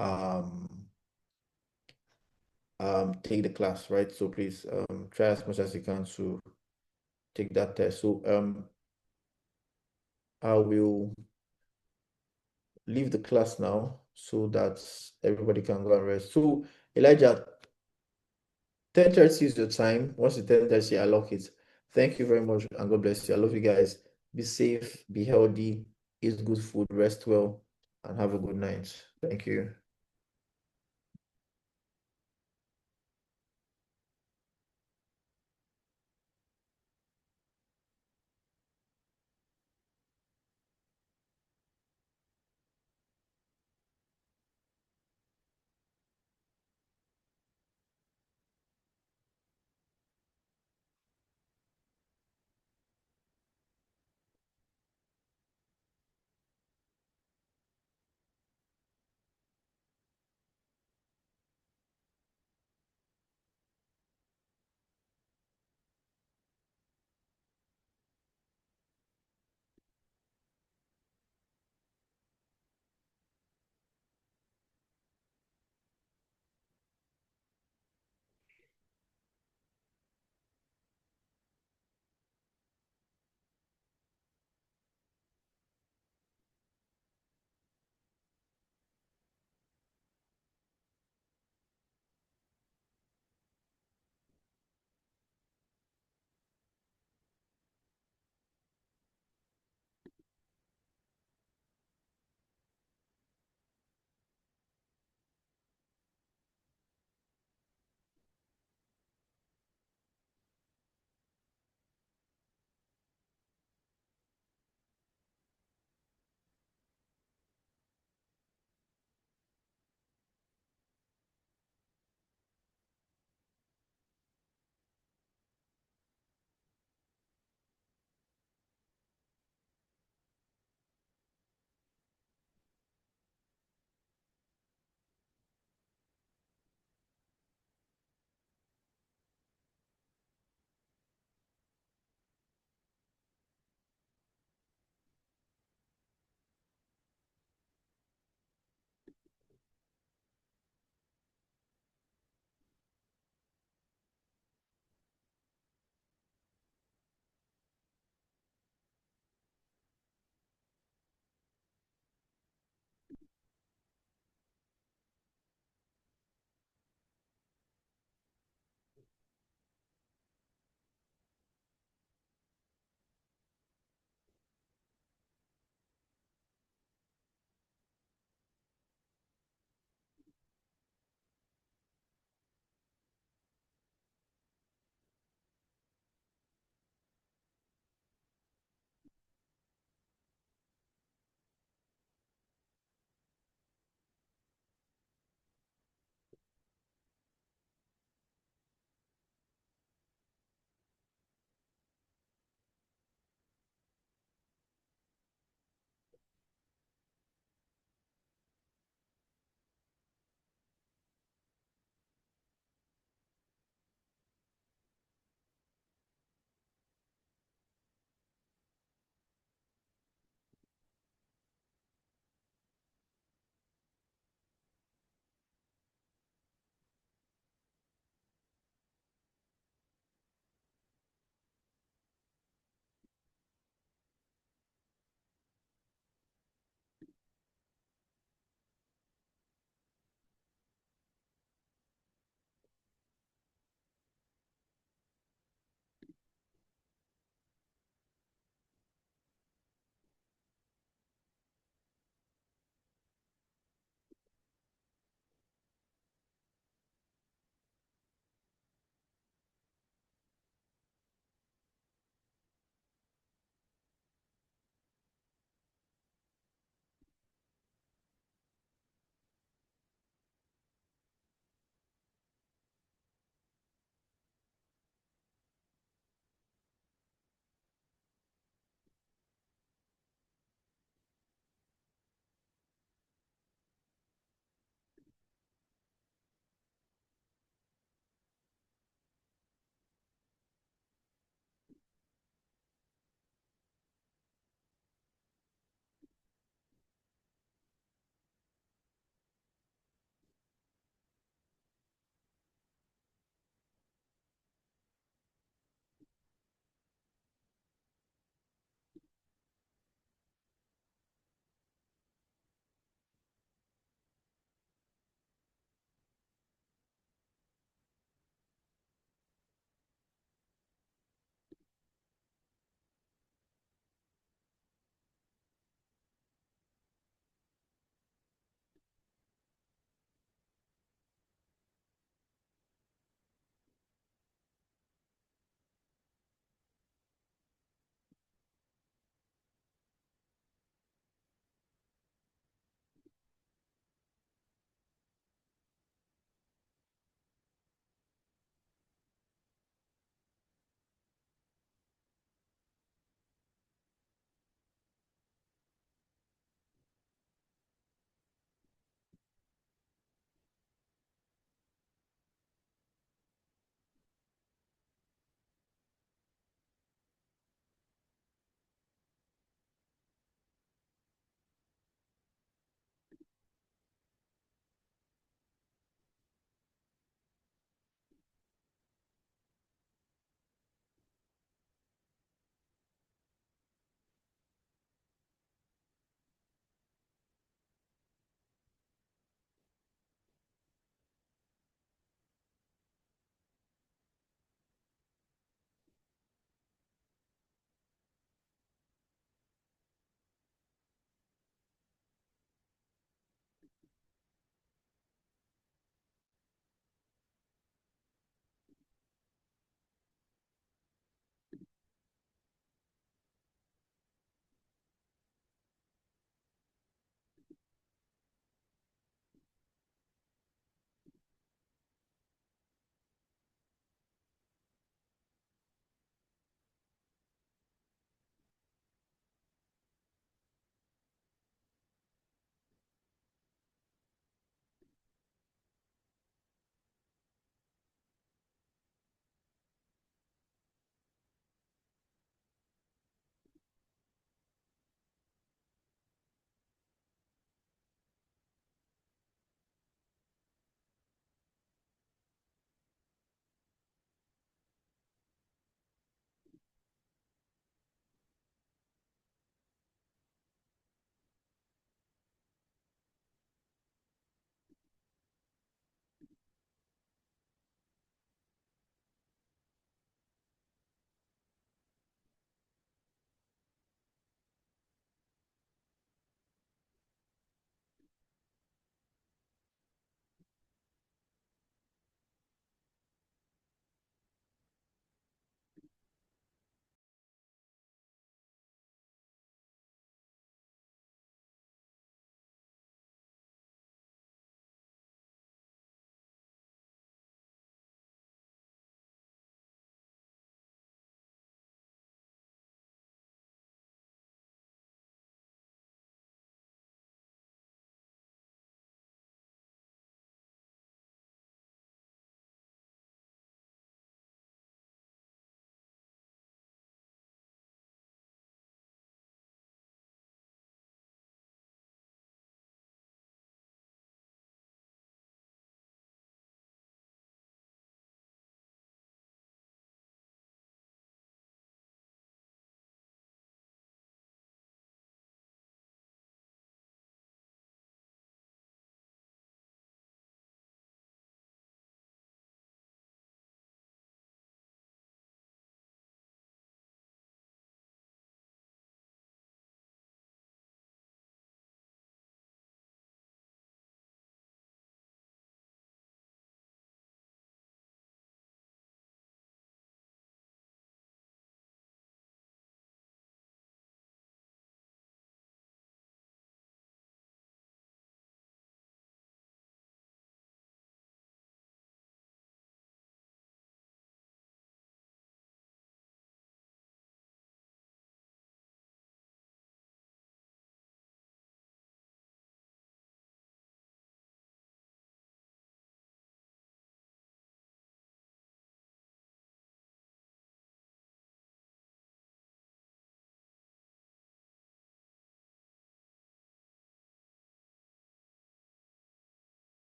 um take the class, right? So please try as much as you can to take that test. So I will leave the class now so that everybody can go and rest. So Elijah, 10:30 is the time. Once it's 10:30, I lock it. Thank you very much and God bless you. I love you guys. Be safe, be healthy, eat good food, rest well, and have a good night. Thank you.